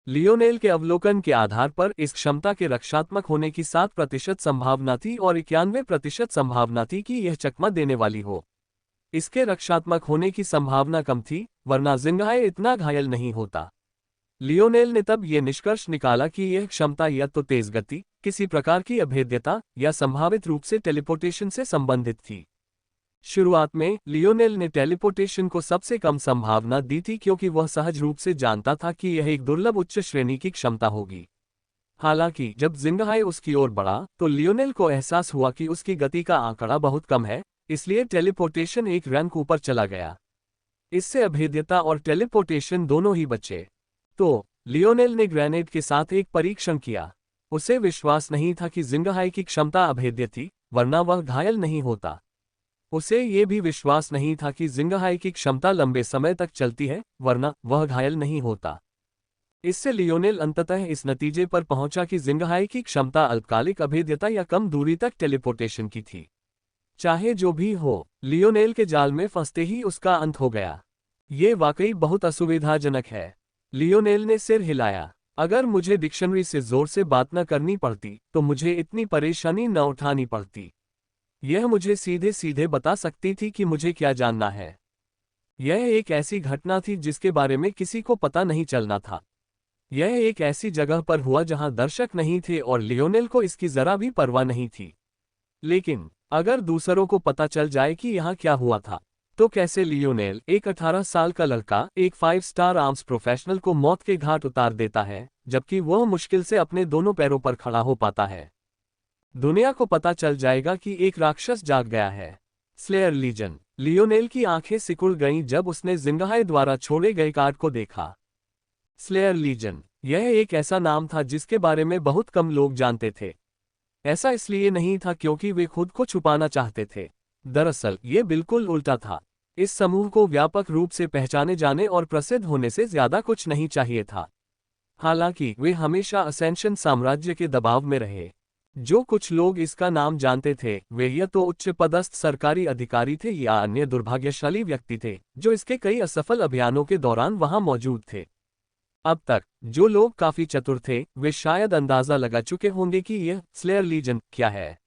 लियोनेल के अवलोकन के आधार पर इस क्षमता के रक्षात्मक होने की 7% संभावना थी और 91% संभावना थी कि यह चकमा देने वाली हो। इसके रक्षात्मक होने की संभावना कम थी, वरना जिंगहाई इतना घायल नहीं होता। लियोनेल ने तब ये निष्कर्ष निकाला कि यह क्षमता या तो तेज गति, किसी प्रकार की अभेद्यता या संभावित रूप से टेलीपोर्टेशन से संबंधित थी। शुरुआत में लियोनेल ने टेलीपोर्टेशन को सबसे कम संभावना दी थी क्योंकि वह सहज रूप से जानता था कि यह एक दुर्लभ उच्च श्रेणी की क्षमता होगी। हालांकि जब जिंगहाई उसकी ओर बढ़ा तो लियोनेल को एहसास हुआ कि उसकी गति का आंकड़ा बहुत कम है, इसलिए टेलीपोर्टेशन एक रैंक ऊपर चला गया। इससे अभेद्यता और टेलीपोर्टेशन दोनों ही बचे। तो लियोनेल ने ग्रेनेड के साथ एक परीक्षण किया। उसे विश्वास नहीं था कि जिंगहाई की क्षमता अभेद्य थी, वरना वह घायल नहीं होता। उसे ये भी विश्वास नहीं था कि जिंगहाई की क्षमता लंबे समय तक चलती है, वरना वह घायल नहीं होता। इससे लियोनेल अंततः इस नतीजे पर पहुंचा कि जिंगहाई की क्षमता अल्पकालिक अभेद्यता या कम दूरी तक टेलीपोर्टेशन की थी। चाहे जो भी हो, लियोनेल के जाल में फंसते ही उसका अंत हो गया। ये वाकई बहुत असुविधाजनक है। लियोनेल ने सिर हिलाया। अगर मुझे डिक्शनरी से जोर से बात न करनी पड़ती तो मुझे इतनी परेशानी न उठानी पड़ती। यह मुझे सीधे सीधे बता सकती थी कि मुझे क्या जानना है। यह एक ऐसी घटना थी जिसके बारे में किसी को पता नहीं चलना था। यह एक ऐसी जगह पर हुआ जहां दर्शक नहीं थे और लियोनेल को इसकी जरा भी परवाह नहीं थी। लेकिन अगर दूसरों को पता चल जाए कि यहाँ क्या हुआ था, तो कैसे लियोनेल, एक 18 साल का लड़का, एक 5 स्टार आर्म्स प्रोफेशनल को मौत के घाट उतार देता है, जबकि वह मुश्किल से अपने दोनों पैरों पर खड़ा हो पाता है। दुनिया को पता चल जाएगा कि एक राक्षस जाग गया है। Slayer legion. लियोनेल की आंखें सिकुड़ गईं जब उसने जिंगहाई द्वारा छोड़े गए कार्ड को देखा। स्लेयर लीजन, यह एक ऐसा नाम था जिसके बारे में बहुत कम लोग जानते थे। ऐसा इसलिए नहीं था क्योंकि वे खुद को छुपाना चाहते थे। दरअसल ये बिल्कुल उल्टा था। इस समूह को व्यापक रूप से पहचाने जाने और प्रसिद्ध होने से ज्यादा कुछ नहीं चाहिए था। हालांकि वे हमेशा असेंशन साम्राज्य के दबाव में रहे। जो कुछ लोग इसका नाम जानते थे वे या तो उच्च पदस्थ सरकारी अधिकारी थे या अन्य दुर्भाग्यशाली व्यक्ति थे जो इसके कई असफल अभियानों के दौरान वहां मौजूद थे। अब तक जो लोग काफी चतुर थे वे शायद अंदाजा लगा चुके होंगे कि यह स्लेयर लीजन क्या है।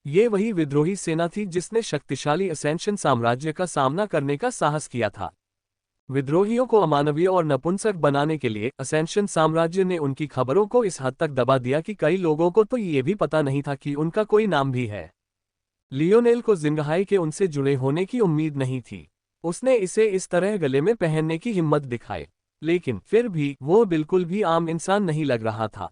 ये वही विद्रोही सेना थी जिसने शक्तिशाली असेंशन साम्राज्य का सामना करने का साहस किया था। विद्रोहियों को अमानवीय और नपुंसक बनाने के लिए असेंशन साम्राज्य ने उनकी खबरों को इस हद तक दबा दिया कि कई लोगों को तो ये भी पता नहीं था कि उनका कोई नाम भी है। लियोनेल को जिंगहाई के उनसे जुड़े होने की उम्मीद नहीं थी। उसने इसे इस तरह गले में पहनने की हिम्मत दिखाई, लेकिन फिर भी वो बिल्कुल भी आम इंसान नहीं लग रहा था।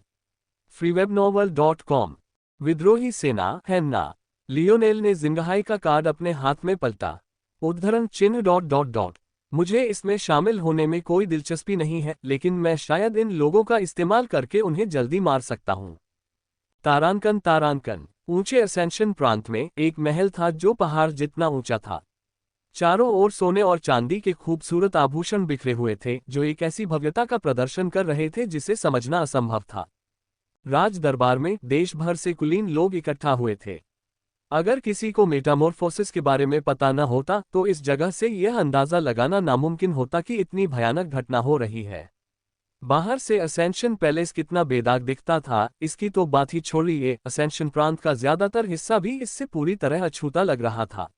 freewebnovel.com। विद्रोही सेना हैन्ना। लियोनेल ने जिंगहाई का कार्ड अपने हाथ में पलटा। उद्धरण चिन्ह ... मुझे इसमें शामिल होने में कोई दिलचस्पी नहीं है, लेकिन मैं शायद इन लोगों का इस्तेमाल करके उन्हें जल्दी मार सकता हूं। तारांकन। ऊंचे असेंशन प्रांत में एक महल था जो पहाड़ जितना ऊंचा था। चारों ओर सोने और चांदी के खूबसूरत आभूषण बिखरे हुए थे जो एक ऐसी भव्यता का प्रदर्शन कर रहे थे जिसे समझना असंभव था। राज दरबार में देश भर से कुलीन लोग इकट्ठा हुए थे। अगर किसी को मेटामॉर्फोसिस के बारे में पता न होता तो इस जगह से यह अंदाजा लगाना नामुमकिन होता कि इतनी भयानक घटना हो रही है। बाहर से असेंशन पैलेस कितना बेदाग दिखता था इसकी तो बात ही छोड़िए, असेंशन प्रांत का ज्यादातर हिस्सा भी इससे पूरी तरह अछूता लग रहा था।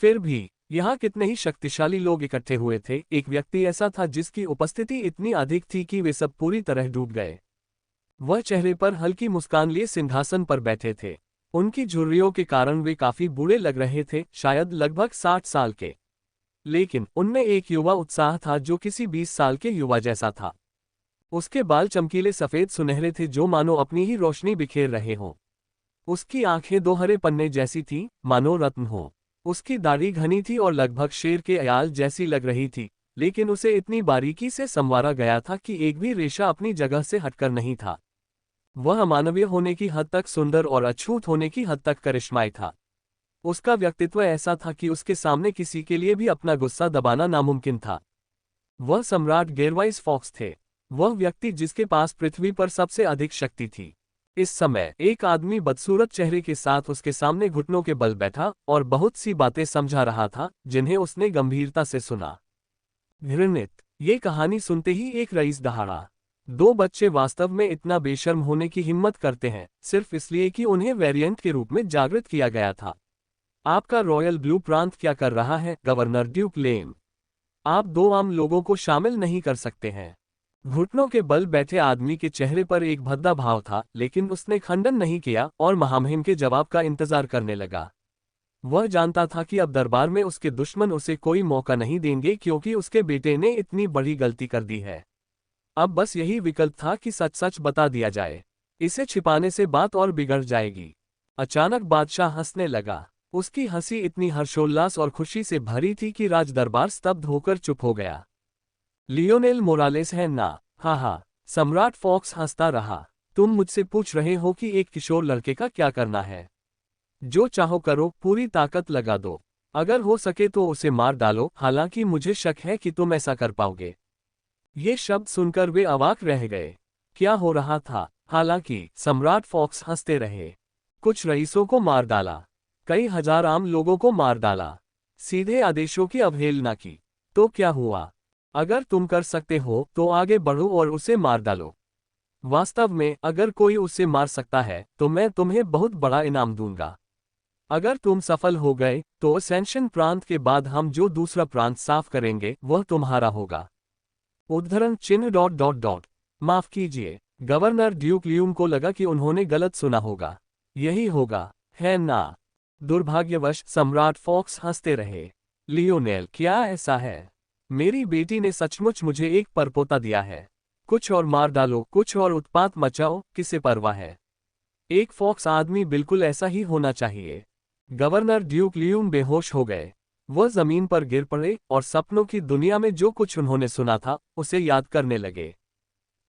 फिर भी यहाँ कितने ही शक्तिशाली लोग इकट्ठे हुए थे। एक व्यक्ति ऐसा था जिसकी उपस्थिति इतनी अधिक थी कि वे सब पूरी तरह डूब गए। वह चेहरे पर हल्की मुस्कान लिए सिंहासन पर बैठे थे। उनकी झुर्रियों के कारण वे काफी बूढ़े लग रहे थे, शायद लगभग 60 साल के। लेकिन उनमें एक युवा उत्साह था जो किसी 20 साल के युवा जैसा था। उसके बाल चमकीले सफेद सुनहरे थे जो मानो अपनी ही रोशनी बिखेर रहे हों। उसकी आंखें दो हरे पन्ने जैसी थीं, मानो रत्न हो। उसकी दाढ़ी घनी थी और लगभग शेर के अयाल जैसी लग रही थी, लेकिन उसे इतनी बारीकी से संवारा गया था कि एक भी रेशा अपनी जगह से हटकर नहीं था। वह अमानवीय होने की हद तक सुंदर और अछूत होने की हद तक करिश्माई था। उसका व्यक्तित्व ऐसा था कि उसके सामने किसी के लिए भी अपना गुस्सा दबाना नामुमकिन था। वह सम्राट गेरवाइस फॉक्स थे, वह व्यक्ति जिसके पास पृथ्वी पर सबसे अधिक शक्ति थी। इस समय एक आदमी बदसूरत चेहरे के साथ उसके सामने घुटनों के बल बैठा और बहुत सी बातें समझा रहा था जिन्हें उसने गंभीरता से सुना। घृणित, ये कहानी सुनते ही एक रईस दहाड़ा। 2 बच्चे वास्तव में इतना बेशर्म होने की हिम्मत करते हैं सिर्फ इसलिए कि उन्हें वेरिएंट के रूप में जागृत किया गया था। आपका रॉयल ब्लू प्रांत क्या कर रहा है, गवर्नर ड्यूक लेम? आप 2 आम लोगों को शामिल नहीं कर सकते हैं। घुटनों के बल बैठे आदमी के चेहरे पर एक भद्दा भाव था, लेकिन उसने खंडन नहीं किया और महामहिम के जवाब का इंतजार करने लगा। वह जानता था कि अब दरबार में उसके दुश्मन उसे कोई मौका नहीं देंगे क्योंकि उसके बेटे ने इतनी बड़ी गलती कर दी है। अब बस यही विकल्प था कि सच सच बता दिया जाए। इसे छिपाने से बात और बिगड़ जाएगी। अचानक बादशाह हंसने लगा। उसकी हंसी इतनी हर्षोल्लास और खुशी से भरी थी कि राज दरबार स्तब्ध होकर चुप हो गया। लियोनेल मोरालेस है ना? हाँ, सम्राट फॉक्स हंसता रहा। तुम मुझसे पूछ रहे हो कि एक किशोर लड़के का क्या करना है? जो चाहो करो, पूरी ताकत लगा दो। अगर हो सके तो उसे मार डालो, हालांकि मुझे शक है कि तुम ऐसा कर पाओगे। ये शब्द सुनकर वे अवाक रह गए। क्या हो रहा था? हालांकि सम्राट फॉक्स हंसते रहे। कुछ रईसों को मार डाला, कई हजार आम लोगों को मार डाला, सीधे आदेशों की अवहेलना की। तो क्या हुआ? अगर तुम कर सकते हो तो आगे बढ़ो और उसे मार डालो। वास्तव में अगर कोई उसे मार सकता है तो मैं तुम्हें बहुत बड़ा इनाम दूंगा। अगर तुम सफल हो गए तो असेंशन प्रांत के बाद हम जो दूसरा प्रांत साफ करेंगे वह तुम्हारा होगा। उद्धरण चिन्ह ... माफ कीजिए, गवर्नर ड्यूक ल्यूम को लगा कि उन्होंने गलत सुना होगा। यही होगा, है ना? दुर्भाग्यवश सम्राट फॉक्स हंसते रहे। लियोनेल, क्या ऐसा है? मेरी बेटी ने सचमुच मुझे एक परपोता दिया है। कुछ और मार डालो, कुछ और उत्पात मचाओ, किसे परवाह है? एक फॉक्स आदमी बिल्कुल ऐसा ही होना चाहिए। गवर्नर ड्यूक ल्यूम बेहोश हो गए। वह जमीन पर गिर पड़े और सपनों की दुनिया में जो कुछ उन्होंने सुना था उसे याद करने लगे।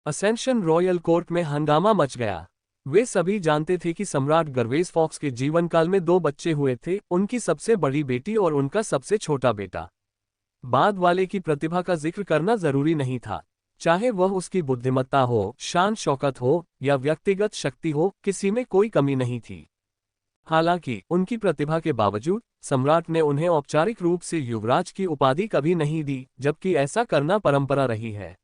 असेंशन रॉयल कोर्ट में हंगामा मच गया। वे सभी जानते थे कि सम्राट गर्वेस फॉक्स के जीवनकाल में 2 बच्चे हुए थे, उनकी सबसे बड़ी बेटी और उनका सबसे छोटा बेटा। बाद वाले की प्रतिभा का जिक्र करना जरूरी नहीं था, चाहे वह उसकी बुद्धिमत्ता हो, शान शौकत हो या व्यक्तिगत शक्ति हो, किसी में कोई कमी नहीं थी। हालांकि उनकी प्रतिभा के बावजूद सम्राट ने उन्हें औपचारिक रूप से युवराज की उपाधि कभी नहीं दी, जबकि ऐसा करना परंपरा रही है।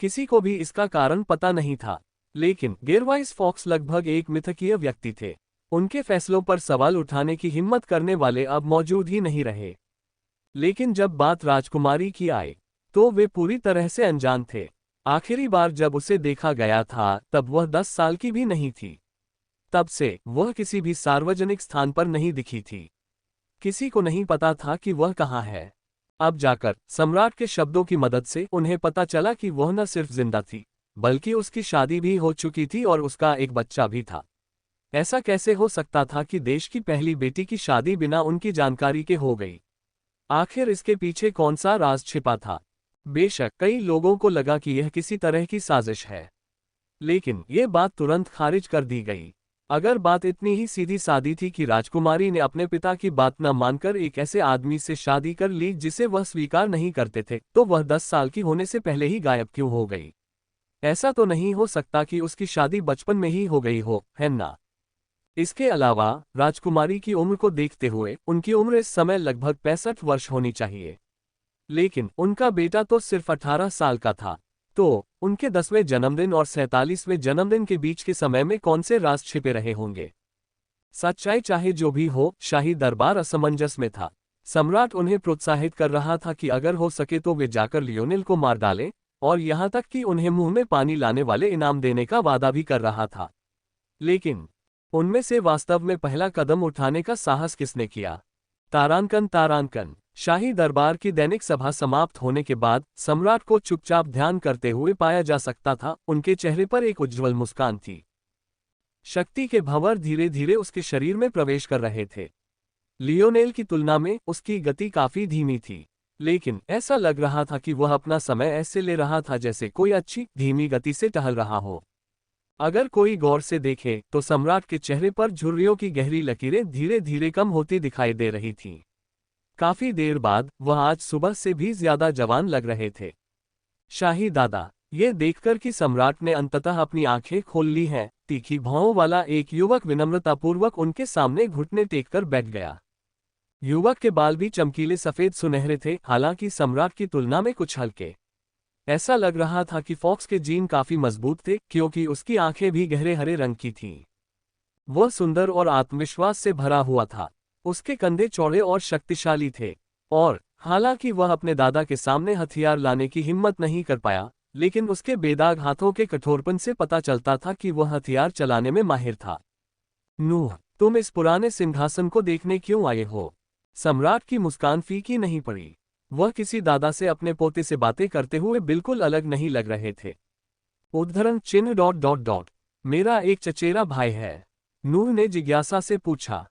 किसी को भी इसका कारण पता नहीं था, लेकिन गेरवाइस फॉक्स लगभग एक मिथकीय व्यक्ति थे। उनके फैसलों पर सवाल उठाने की हिम्मत करने वाले अब मौजूद ही नहीं रहे। लेकिन जब बात राजकुमारी की आई तो वे पूरी तरह से अनजान थे। आखिरी बार जब उसे देखा गया था तब वह 10 साल की भी नहीं थी। तब से वह किसी भी सार्वजनिक स्थान पर नहीं दिखी थी। किसी को नहीं पता था कि वह कहाँ है। अब जाकर सम्राट के शब्दों की मदद से उन्हें पता चला कि वह न सिर्फ जिंदा थी, बल्कि उसकी शादी भी हो चुकी थी और उसका एक बच्चा भी था। ऐसा कैसे हो सकता था कि देश की पहली बेटी की शादी बिना उनकी जानकारी के हो गई? आखिर इसके पीछे कौन सा राज छिपा था? बेशक कई लोगों को लगा कि यह किसी तरह की साजिश है, लेकिन यह बात तुरंत खारिज कर दी गई। अगर बात इतनी ही सीधी सादी थी कि राजकुमारी ने अपने पिता की बात न मानकर एक ऐसे आदमी से शादी कर ली जिसे वह स्वीकार नहीं करते थे, तो वह 10 साल की होने से पहले ही गायब क्यों हो गई? ऐसा तो नहीं हो सकता कि उसकी शादी बचपन में ही हो गई हो, है ना? इसके अलावा राजकुमारी की उम्र को देखते हुए उनकी उम्र इस समय लगभग 65 वर्ष होनी चाहिए। लेकिन उनका बेटा तो सिर्फ 18 साल का था। तो उनके 10वें जन्मदिन और 47वें जन्मदिन के बीच के समय में कौन से राज छिपे रहे होंगे? सच्चाई चाहे जो भी हो, शाही दरबार असमंजस में था। सम्राट उन्हें प्रोत्साहित कर रहा था कि अगर हो सके तो वे जाकर लियोनेल को मार डालें, और यहाँ तक कि उन्हें मुंह में पानी लाने वाले इनाम देने का वादा भी कर रहा था। लेकिन उनमें से वास्तव में पहला कदम उठाने का साहस किसने किया? तारांकन। शाही दरबार की दैनिक सभा समाप्त होने के बाद सम्राट को चुपचाप ध्यान करते हुए पाया जा सकता था। उनके चेहरे पर एक उज्ज्वल मुस्कान थी। शक्ति के भंवर धीरे धीरे उसके शरीर में प्रवेश कर रहे थे। लियोनेल की तुलना में उसकी गति काफी धीमी थी, लेकिन ऐसा लग रहा था कि वह अपना समय ऐसे ले रहा था जैसे कोई अच्छी धीमी गति से टहल रहा हो। अगर कोई गौर से देखे तो सम्राट के चेहरे पर झुर्रियों की गहरी लकीरें धीरे धीरे कम होती दिखाई दे रही थीं। काफी देर बाद वह आज सुबह से भी ज्यादा जवान लग रहे थे। शाही दादा, ये देखकर कि सम्राट ने अंततः अपनी आंखें खोल ली हैं, तीखी भौं वाला एक युवक विनम्रतापूर्वक उनके सामने घुटने टेककर बैठ गया। युवक के बाल भी चमकीले सफेद सुनहरे थे, हालांकि सम्राट की तुलना में कुछ हल्के। ऐसा लग रहा था कि फॉक्स के जीन काफी मजबूत थे, क्योंकि उसकी आंखें भी गहरे हरे रंग की थीं। वह सुंदर और आत्मविश्वास से भरा हुआ था। उसके कंधे चौड़े और शक्तिशाली थे, और हालांकि वह अपने दादा के सामने हथियार लाने की हिम्मत नहीं कर पाया, लेकिन उसके बेदाग हाथों के कठोरपन से पता चलता था कि वह हथियार चलाने में माहिर था। नूह, तुम इस पुराने सिंहासन को देखने क्यों आए हो? सम्राट की मुस्कान फीकी नहीं पड़ी। वह किसी दादा से अपने पोते से बातें करते हुए बिल्कुल अलग नहीं लग रहे थे। उद्धरण चिन्ह ... मेरा एक चचेरा भाई है। नूह ने जिज्ञासा से पूछा।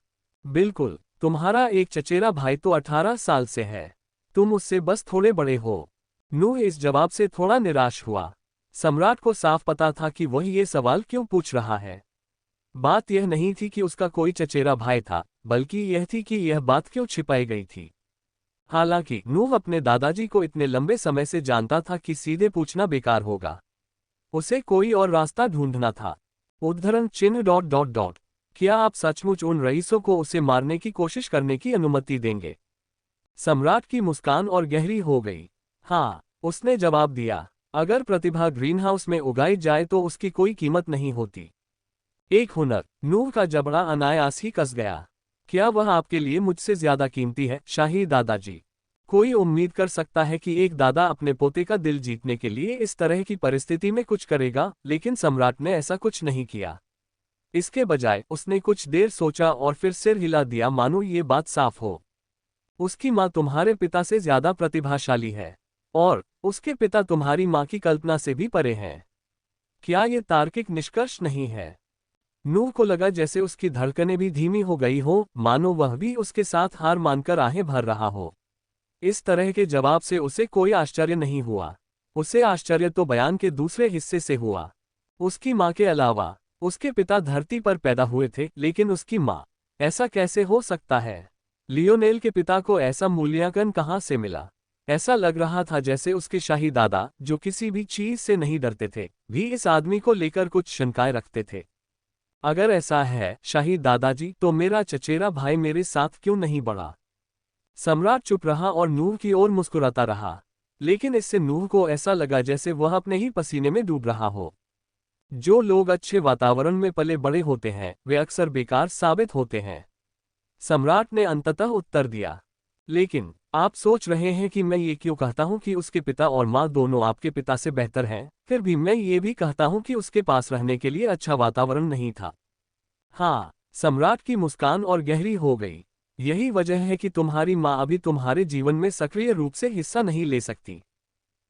बिल्कुल, तुम्हारा एक चचेरा भाई तो 18 साल से है। तुम उससे बस थोड़े बड़े हो। नूह इस जवाब से थोड़ा निराश हुआ। सम्राट को साफ पता था कि वह ये सवाल क्यों पूछ रहा है। बात यह नहीं थी कि उसका कोई चचेरा भाई था, बल्कि यह थी कि यह बात क्यों छिपाई गई थी। हालांकि नूह अपने दादाजी को इतने लंबे समय से जानता था कि सीधे पूछना बेकार होगा। उसे कोई और रास्ता ढूंढना था। उद्धरण चिन्ह ... क्या आप सचमुच उन रईसों को उसे मारने की कोशिश करने की अनुमति देंगे? सम्राट की मुस्कान और गहरी हो गई। हाँ, उसने जवाब दिया। अगर प्रतिभा ग्रीनहाउस में उगाई जाए तो उसकी कोई कीमत नहीं होती। एक हुनर। नूह का जबड़ा अनायास ही कस गया। क्या वह आपके लिए मुझसे ज्यादा कीमती है, शाही दादाजी? कोई उम्मीद कर सकता है कि एक दादा अपने पोते का दिल जीतने के लिए इस तरह की परिस्थिति में कुछ करेगा, लेकिन सम्राट ने ऐसा कुछ नहीं किया। इसके बजाय उसने कुछ देर सोचा और फिर सिर हिला दिया, मानो ये बात साफ हो। उसकी माँ तुम्हारे पिता से ज्यादा प्रतिभाशाली है, और उसके पिता तुम्हारी माँ की कल्पना से भी परे हैं। क्या ये तार्किक निष्कर्ष नहीं है? नूह को लगा जैसे उसकी धड़कनें भी धीमी हो गई हो, मानो वह भी उसके साथ हार मानकर आहें भर रहा हो। इस तरह के जवाब से उसे कोई आश्चर्य नहीं हुआ। उसे आश्चर्य तो बयान के दूसरे हिस्से से हुआ। उसकी माँ के अलावा उसके पिता धरती पर पैदा हुए थे, लेकिन उसकी माँ, ऐसा कैसे हो सकता है? लियोनेल के पिता को ऐसा मूल्यांकन कहाँ से मिला? ऐसा लग रहा था जैसे उसके शाही दादा, जो किसी भी चीज से नहीं डरते थे, भी इस आदमी को लेकर कुछ शंकाएं रखते थे। अगर ऐसा है शाही दादाजी, तो मेरा चचेरा भाई मेरे साथ क्यों नहीं बढ़ा? सम्राट चुप रहा और नूह की ओर मुस्कुराता रहा, लेकिन इससे नूह को ऐसा लगा जैसे वह अपने ही पसीने में डूब रहा हो। जो लोग अच्छे वातावरण में पले बड़े होते हैं, वे अक्सर बेकार साबित होते हैं। सम्राट ने अंततः उत्तर दिया। लेकिन आप सोच रहे हैं कि मैं ये क्यों कहता हूं कि उसके पिता और माँ दोनों आपके पिता से बेहतर हैं, फिर भी मैं ये भी कहता हूं कि उसके पास रहने के लिए अच्छा वातावरण नहीं था। हाँ, सम्राट की मुस्कान और गहरी हो गई। यही वजह है कि तुम्हारी माँ अभी तुम्हारे जीवन में सक्रिय रूप से हिस्सा नहीं ले सकती।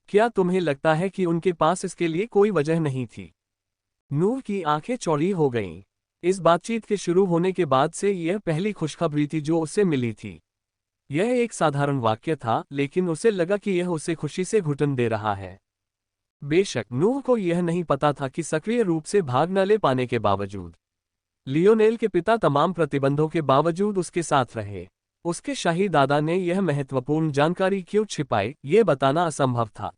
क्या तुम्हें लगता है कि उनके पास इसके लिए कोई वजह नहीं थी? नूह की आंखें चौड़ी हो गईं। इस बातचीत के शुरू होने के बाद से यह पहली खुशखबरी थी जो उसे मिली थी। यह एक साधारण वाक्य था, लेकिन उसे लगा कि यह उसे खुशी से घुटन दे रहा है। बेशक नूह को यह नहीं पता था कि सक्रिय रूप से भाग न ले पाने के बावजूद लियोनेल के पिता तमाम प्रतिबंधों के बावजूद उसके साथ रहे। उसके शाही दादा ने यह महत्वपूर्ण जानकारी क्यों छिपाई, ये बताना असंभव था।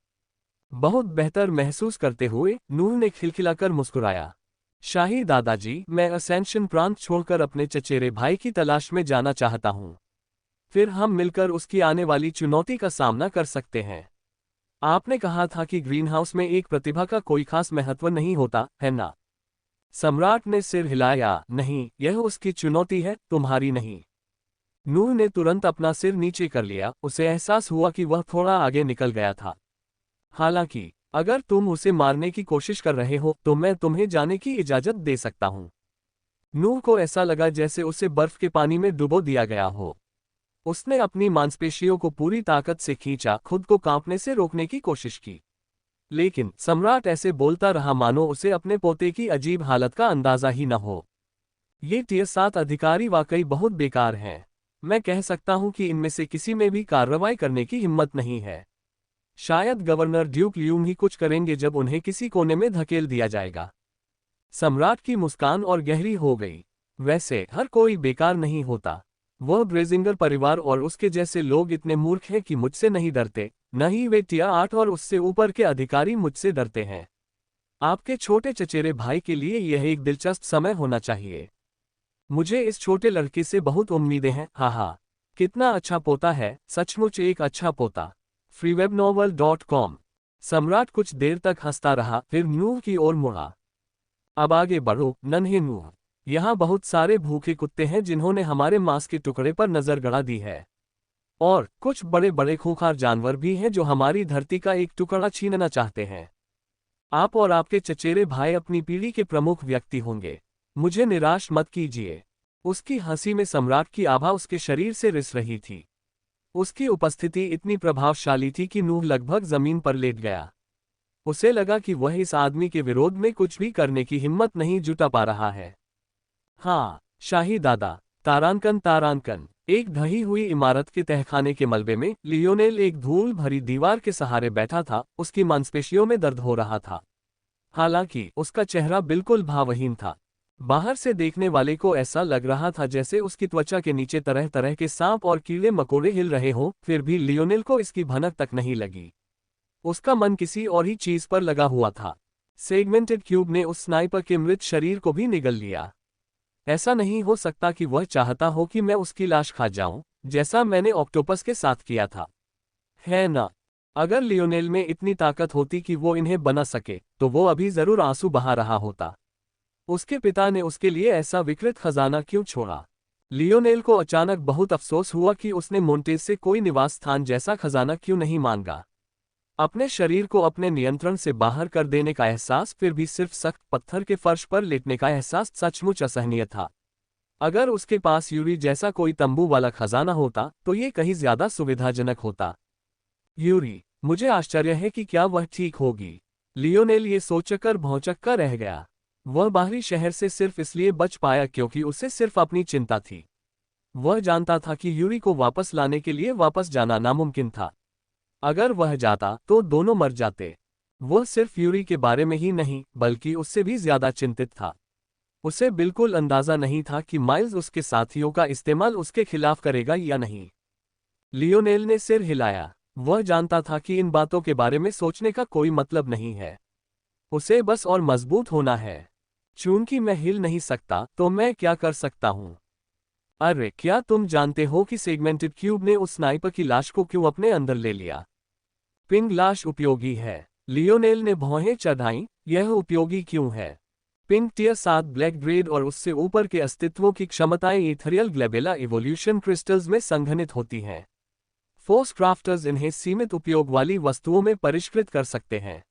बहुत बेहतर महसूस करते हुए नूह ने खिलखिलाकर मुस्कुराया। शाही दादाजी, मैं असेंशन प्रांत छोड़कर अपने चचेरे भाई की तलाश में जाना चाहता हूँ। फिर हम मिलकर उसकी आने वाली चुनौती का सामना कर सकते हैं। आपने कहा था कि ग्रीनहाउस में एक प्रतिभा का कोई खास महत्व नहीं होता, है ना? सम्राट ने सिर हिलाया। नहीं, यह उसकी चुनौती है, तुम्हारी नहीं। नूह ने तुरंत अपना सिर नीचे कर लिया, उसे एहसास हुआ कि वह थोड़ा आगे निकल गया था। हालांकि अगर तुम उसे मारने की कोशिश कर रहे हो तो मैं तुम्हें जाने की इजाजत दे सकता हूं। नूह को ऐसा लगा जैसे उसे बर्फ के पानी में डुबो दिया गया हो। उसने अपनी मांसपेशियों को पूरी ताकत से खींचा, खुद को कांपने से रोकने की कोशिश की। लेकिन सम्राट ऐसे बोलता रहा मानो उसे अपने पोते की अजीब हालत का अंदाजा ही न हो। ये टियर 7 अधिकारी वाकई बहुत बेकार हैं। मैं कह सकता हूं कि इनमें से किसी में भी कार्रवाई करने की हिम्मत नहीं है। शायद गवर्नर ड्यूक ल्यूम ही कुछ करेंगे जब उन्हें किसी कोने में धकेल दिया जाएगा। सम्राट की मुस्कान और गहरी हो गई। वैसे हर कोई बेकार नहीं होता। वह ब्रेजिंगर परिवार और उसके जैसे लोग इतने मूर्ख हैं कि मुझसे नहीं डरते, न ही वे टियर 8 और उससे ऊपर के अधिकारी मुझसे डरते हैं। आपके छोटे चचेरे भाई के लिए यह एक दिलचस्प समय होना चाहिए। मुझे इस छोटे लड़के से बहुत उम्मीदें हैं। हा, कितना अच्छा पोता है, सचमुच एक अच्छा पोता। freewebnovel.com। सम्राट कुछ देर तक हंसता रहा, फिर नूह की ओर मुड़ा। अब आगे बढ़ो, नन्हे नूह। यहाँ बहुत सारे भूखे कुत्ते हैं जिन्होंने हमारे मांस के टुकड़े पर नजर गड़ा दी है। और कुछ बड़े बड़े खूंखार जानवर भी हैं जो हमारी धरती का एक टुकड़ा छीनना चाहते हैं। आप और आपके चचेरे भाई अपनी पीढ़ी के प्रमुख व्यक्ति होंगे। मुझे निराश मत कीजिए। उसकी हंसी में सम्राट की आभा उसके शरीर से रिस रही थी। उसकी उपस्थिति इतनी प्रभावशाली थी कि नूह लगभग जमीन पर लेट गया। उसे लगा कि वह इस आदमी के विरोध में कुछ भी करने की हिम्मत नहीं जुटा पा रहा है। हाँ, शाही दादा। तारांकन तारांकन। एक ढही हुई इमारत के तहखाने के मलबे में लियोनेल एक धूल भरी दीवार के सहारे बैठा था, उसकी मांसपेशियों में दर्द हो रहा था। हालांकि उसका चेहरा बिल्कुल भावहीन था। बाहर से देखने वाले को ऐसा लग रहा था जैसे उसकी त्वचा के नीचे तरह तरह के सांप और कीड़े मकोड़े हिल रहे हों, फिर भी लियोनेल को इसकी भनक तक नहीं लगी। उसका मन किसी और ही चीज पर लगा हुआ था। सेगमेंटेड क्यूब ने उस स्नाइपर के मृत शरीर को भी निगल लिया। ऐसा नहीं हो सकता कि वह चाहता हो कि मैं उसकी लाश खा जाऊं, जैसा मैंने ऑक्टोपस के साथ किया था, है ना? अगर लियोनेल में इतनी ताकत होती कि वो इन्हें बना सके, तो वो अभी जरूर आंसू बहा रहा होता। उसके पिता ने उसके लिए ऐसा विकृत खजाना क्यों छोड़ा? लियोनेल को अचानक बहुत अफसोस हुआ कि उसने मोंटेज से कोई निवास स्थान जैसा खजाना क्यों नहीं मांगा। अपने शरीर को अपने नियंत्रण से बाहर कर देने का एहसास, फिर भी सिर्फ सख्त पत्थर के फर्श पर लेटने का एहसास सचमुच असहनीय था। अगर उसके पास यूरी जैसा कोई तंबू वाला खजाना होता तो ये कहीं ज्यादा सुविधाजनक होता। यूरी, मुझे आश्चर्य है कि क्या वह ठीक होगी। लियोनेल ये सोचकर भौंचक्का रह गया। वह बाहरी शहर से सिर्फ इसलिए बच पाया क्योंकि उसे सिर्फ अपनी चिंता थी। वह जानता था कि यूरी को वापस लाने के लिए वापस जाना नामुमकिन था। अगर वह जाता तो दोनों मर जाते। वह सिर्फ यूरी के बारे में ही नहीं बल्कि उससे भी ज्यादा चिंतित था। उसे बिल्कुल अंदाजा नहीं था कि माइल्स उसके साथियों का इस्तेमाल उसके खिलाफ करेगा या नहीं। लियोनेल ने सिर हिलाया। वह जानता था कि इन बातों के बारे में सोचने का कोई मतलब नहीं है। उसे बस और मजबूत होना है। चूंकि मैं हिल नहीं सकता तो मैं क्या कर सकता हूं? अरे, क्या तुम जानते हो कि सेगमेंटेड क्यूब ने उस स्नाइपर की लाश को क्यों अपने अंदर ले लिया? पिंग लाश उपयोगी है। लियोनेल ने भौहें चढ़ाईं। यह उपयोगी क्यों है? पिंग टियर 7 ब्लैक ग्रेड और उससे ऊपर के अस्तित्वों की क्षमताएं इथेरियल ग्लेबेला इवोल्यूशन क्रिस्टल्स में संघनित होती हैं। फोर्स क्राफ्टर्स इन्हें सीमित उपयोग वाली वस्तुओं में परिष्कृत कर सकते हैं।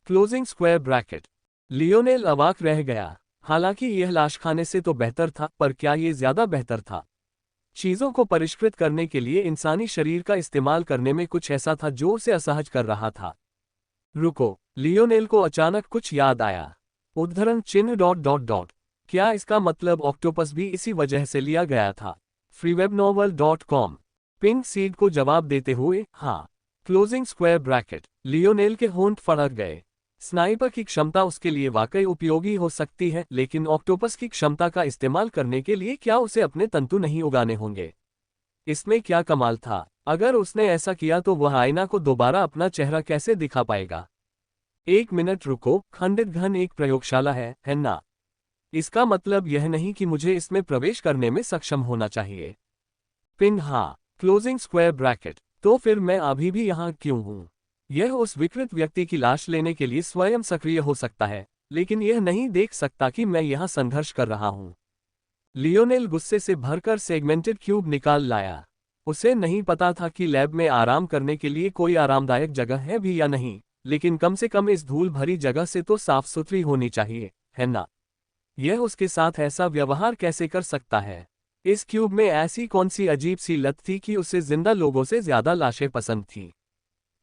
Closing square bracket. लियोनेल अवाक रह गया। हालांकि यह लाश खाने से तो बेहतर था, पर क्या ये ज्यादा बेहतर था? चीजों को परिष्कृत करने के लिए इंसानी शरीर का इस्तेमाल करने में कुछ ऐसा था जो उसे असहज कर रहा था। रुको, लियोनेल को अचानक कुछ याद आया। उद्धरण चिन्ह ... क्या इसका मतलब ऑक्टोपस भी इसी वजह से लिया गया था? freewebnovel.com। पिंक सीड को जवाब देते हुए, हाँ। Closing square bracket. लियोनेल के होंठ फड़क गए। स्नाइपर की क्षमता उसके लिए वाकई उपयोगी हो सकती है, लेकिन ऑक्टोपस की क्षमता का इस्तेमाल करने के लिए क्या उसे अपने तंतु नहीं उगाने होंगे? इसमें क्या कमाल था? अगर उसने ऐसा किया तो वह आईना को दोबारा अपना चेहरा कैसे दिखा पाएगा? एक मिनट रुको, खंडित घन एक प्रयोगशाला है ना? इसका मतलब यह नहीं कि मुझे इसमें प्रवेश करने में सक्षम होना चाहिए। पिंग हाँ। Closing square bracket. तो फिर मैं अभी भी यहाँ क्यों हूँ? यह उस विकृत व्यक्ति की लाश लेने के लिए स्वयं सक्रिय हो सकता है, लेकिन यह नहीं देख सकता कि मैं यहाँ संघर्ष कर रहा हूँ। लियोनेल गुस्से से भरकर सेगमेंटेड क्यूब निकाल लाया। उसे नहीं पता था कि लैब में आराम करने के लिए कोई आरामदायक जगह है भी या नहीं, लेकिन कम से कम इस धूल भरी जगह से तो साफ सुथरी होनी चाहिए, है ना? यह उसके साथ ऐसा व्यवहार कैसे कर सकता है? इस क्यूब में ऐसी कौन सी अजीब सी लत थी कि उसे जिंदा लोगों से ज्यादा लाशें पसंद थीं?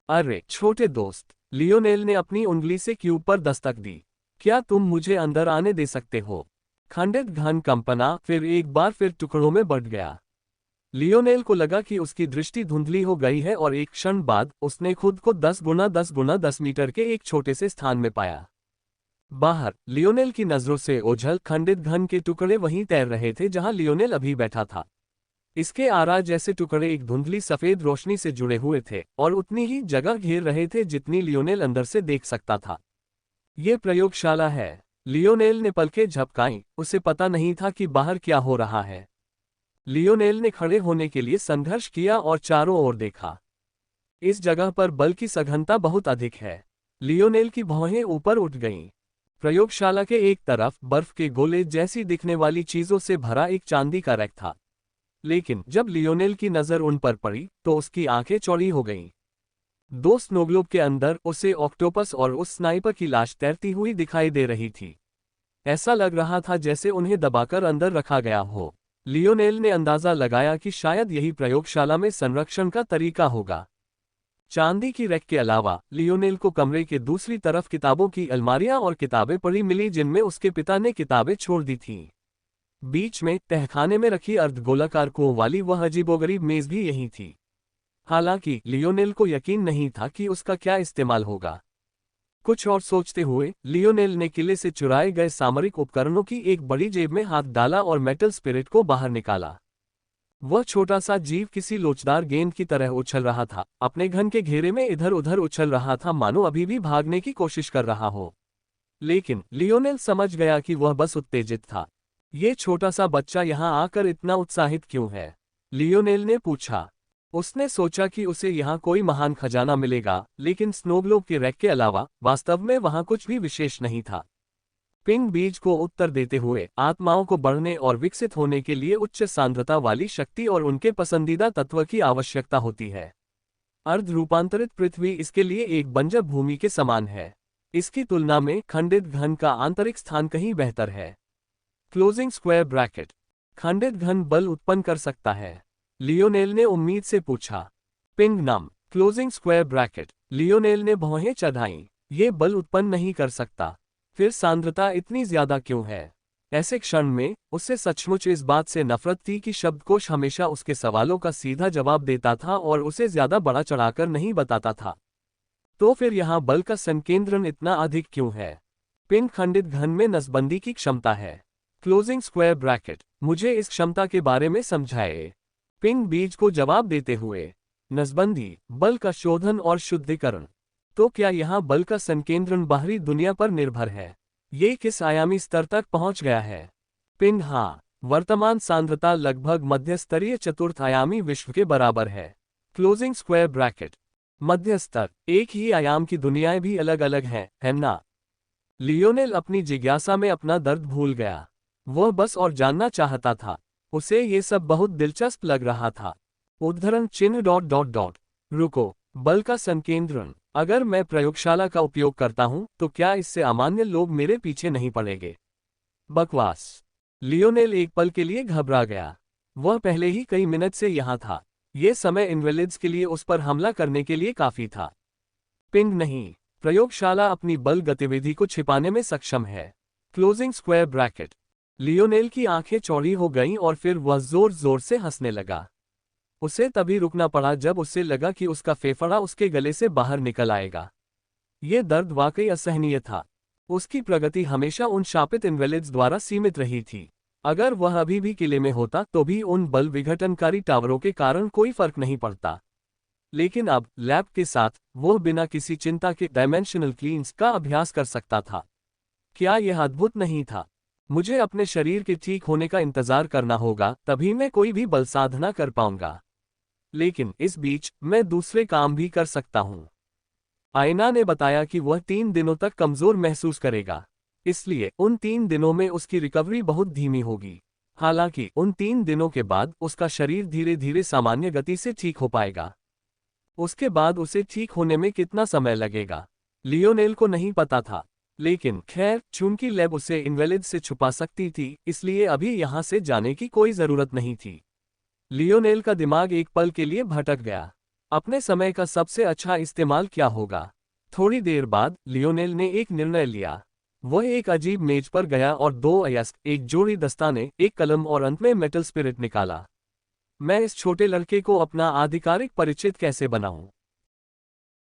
अरे छोटे दोस्त, लियोनेल ने अपनी उंगली से क्यूब पर दस्तक दी। क्या तुम मुझे अंदर आने दे सकते हो? खंडित घन कंपना फिर एक बार फिर टुकड़ों में बंट गया। लियोनेल को लगा कि उसकी दृष्टि धुंधली हो गई है और एक क्षण बाद उसने खुद को 10 गुना 10 गुना 10 मीटर के एक छोटे से स्थान में पाया। बाहर लियोनेल की नजरों से ओझल खंडित घन के टुकड़े वहीं तैर रहे थे जहां लियोनेल अभी बैठा था। इसके आरा जैसे टुकड़े एक धुंधली सफेद रोशनी से जुड़े हुए थे और उतनी ही जगह घेर रहे थे जितनी लियोनेल अंदर से देख सकता था। ये प्रयोगशाला है। लियोनेल ने पलकें झपकाईं, उसे पता नहीं था कि बाहर क्या हो रहा है। लियोनेल ने खड़े होने के लिए संघर्ष किया और चारों ओर देखा। इस जगह पर बल की सघनता बहुत अधिक है। लियोनेल की भौहें ऊपर उठ गईं। प्रयोगशाला के एक तरफ बर्फ के गोले जैसी दिखने वाली चीजों से भरा एक चांदी का रैक था, लेकिन जब लियोनेल की नजर उन पर पड़ी तो उसकी आंखें चौड़ी हो गईं। दो स्नोग्लोब के अंदर उसे ऑक्टोपस और उस स्नाइपर की लाश तैरती हुई दिखाई दे रही थी। ऐसा लग रहा था जैसे उन्हें दबाकर अंदर रखा गया हो। लियोनेल ने अंदाजा लगाया कि शायद यही प्रयोगशाला में संरक्षण का तरीका होगा। चांदी की रैक के अलावा लियोनेल को कमरे के दूसरी तरफ किताबों की अलमारियां और किताबें पड़ी मिली जिनमें उसके पिता ने किताबें छोड़ दी थीं। बीच में तहखाने में रखी अर्धगोलाकार कुओं वाली वह अजीबोगरीब मेज भी यही थी। हालांकि लियोनेल को यकीन नहीं था कि उसका क्या इस्तेमाल होगा। कुछ और सोचते हुए लियोनेल ने किले से चुराए गए सामरिक उपकरणों की एक बड़ी जेब में हाथ डाला और मेटल स्पिरिट को बाहर निकाला। वह छोटा सा जीव किसी लोचदार गेंद की तरह उछल रहा था, अपने घन के घेरे में इधर उधर उछल रहा था मानो अभी भी भागने की कोशिश कर रहा हो। लेकिन लियोनेल समझ गया कि वह बस उत्तेजित था। ये छोटा सा बच्चा यहाँ आकर इतना उत्साहित क्यों है? लियोनेल ने पूछा। उसने सोचा कि उसे यहाँ कोई महान खजाना मिलेगा, लेकिन स्नोग्लोब के रैक के अलावा वास्तव में वहाँ कुछ भी विशेष नहीं था। पिंग बीज को उत्तर देते हुए आत्माओं को बढ़ने और विकसित होने के लिए उच्च सांद्रता वाली शक्ति और उनके पसंदीदा तत्व की आवश्यकता होती है। अर्ध रूपांतरित पृथ्वी इसके लिए एक बंजर भूमि के समान है। इसकी तुलना में खंडित घन का आंतरिक स्थान कहीं बेहतर है। Closing square bracket. खंडित घन बल उत्पन्न कर सकता है? लियोनेल ने उम्मीद से पूछा। पिंग नम। Closing square bracket. लियोनेल ने भौहें चढ़ाईं। ये बल उत्पन्न नहीं कर सकता। फिर सांद्रता इतनी ज्यादा क्यों है? ऐसे क्षण में उससे सचमुच इस बात से नफरत थी कि शब्दकोश हमेशा उसके सवालों का सीधा जवाब देता था और उसे ज्यादा बड़ा चढ़ाकर नहीं बताता था। तो फिर यहाँ बल का संकेंद्रण इतना अधिक क्यों है? पिंग खंडित घन में नसबंदी की क्षमता है। Closing square bracket. मुझे इस क्षमता के बारे में समझाए। पिंग बीज को जवाब देते हुए। नसबंदी, बल का शोधन और शुद्धिकरण। तो क्या यहाँ बल का संकेंद्रण बाहरी दुनिया पर निर्भर है? ये किस आयामी स्तर तक पहुंच गया है? पिंग हाँ, वर्तमान सांद्रता लगभग मध्य स्तरीय चतुर्थ आयामी विश्व के बराबर है। Closing square bracket. मध्य स्तर, एक ही आयाम की दुनियाएं भी अलग अलग हैं, है ना? लियोनेल अपनी जिज्ञासा में अपना दर्द भूल गया। वह बस और जानना चाहता था। उसे ये सब बहुत दिलचस्प लग रहा था। उद्धरण चिन्ह डॉट डॉट डॉट। रुको, बल का संकेंद्रण। अगर मैं प्रयोगशाला का उपयोग करता हूं तो क्या इससे अमान्य लोग मेरे पीछे नहीं पड़ेंगे? बकवास। लियोनेल एक पल के लिए घबरा गया। वह पहले ही कई मिनट से यहां था। यह समय इनवेलिड्स के लिए उस पर हमला करने के लिए काफी था। पिंग नहीं, प्रयोगशाला अपनी बल गतिविधि को छिपाने में सक्षम है। Closing square bracket. लियोनेल की आंखें चौड़ी हो गईं और फिर वह जोर जोर से हंसने लगा। उसे तभी रुकना पड़ा जब उसे लगा कि उसका फेफड़ा उसके गले से बाहर निकल आएगा। यह दर्द वाकई असहनीय था। उसकी प्रगति हमेशा उन शापित इनवेलिड्स द्वारा सीमित रही थी। अगर वह अभी भी किले में होता तो भी उन बल विघटनकारी टावरों के कारण कोई फर्क नहीं पड़ता। लेकिन अब लैब के साथ वह बिना किसी चिंता के डायमेंशनल क्लींस का अभ्यास कर सकता था। क्या यह अद्भुत नहीं था? मुझे अपने शरीर के ठीक होने का इंतजार करना होगा, तभी मैं कोई भी बल साधना कर पाऊंगा। लेकिन इस बीच मैं दूसरे काम भी कर सकता हूँ। आयना ने बताया कि वह 3 दिनों तक कमजोर महसूस करेगा, इसलिए उन 3 दिनों में उसकी रिकवरी बहुत धीमी होगी। हालांकि उन 3 दिनों के बाद उसका शरीर धीरे धीरे सामान्य गति से ठीक हो पाएगा। उसके बाद उसे ठीक होने में कितना समय लगेगा, लियोनेल को नहीं पता था। लेकिन खैर, चूंकि लैब उसे इनवैलिड से छुपा सकती थी, इसलिए अभी यहां से जाने की कोई जरूरत नहीं थी। लियोनेल का दिमाग एक पल के लिए भटक गया। अपने समय का सबसे अच्छा इस्तेमाल क्या होगा? थोड़ी देर बाद लियोनेल ने एक निर्णय लिया। वह एक अजीब मेज पर गया और 2 अयस्क, एक जोड़ी दस्ताने, एक कलम और अंत में मेटल स्पिरिट निकाला। मैं इस छोटे लड़के को अपना आधिकारिक परिचित कैसे बनाऊं?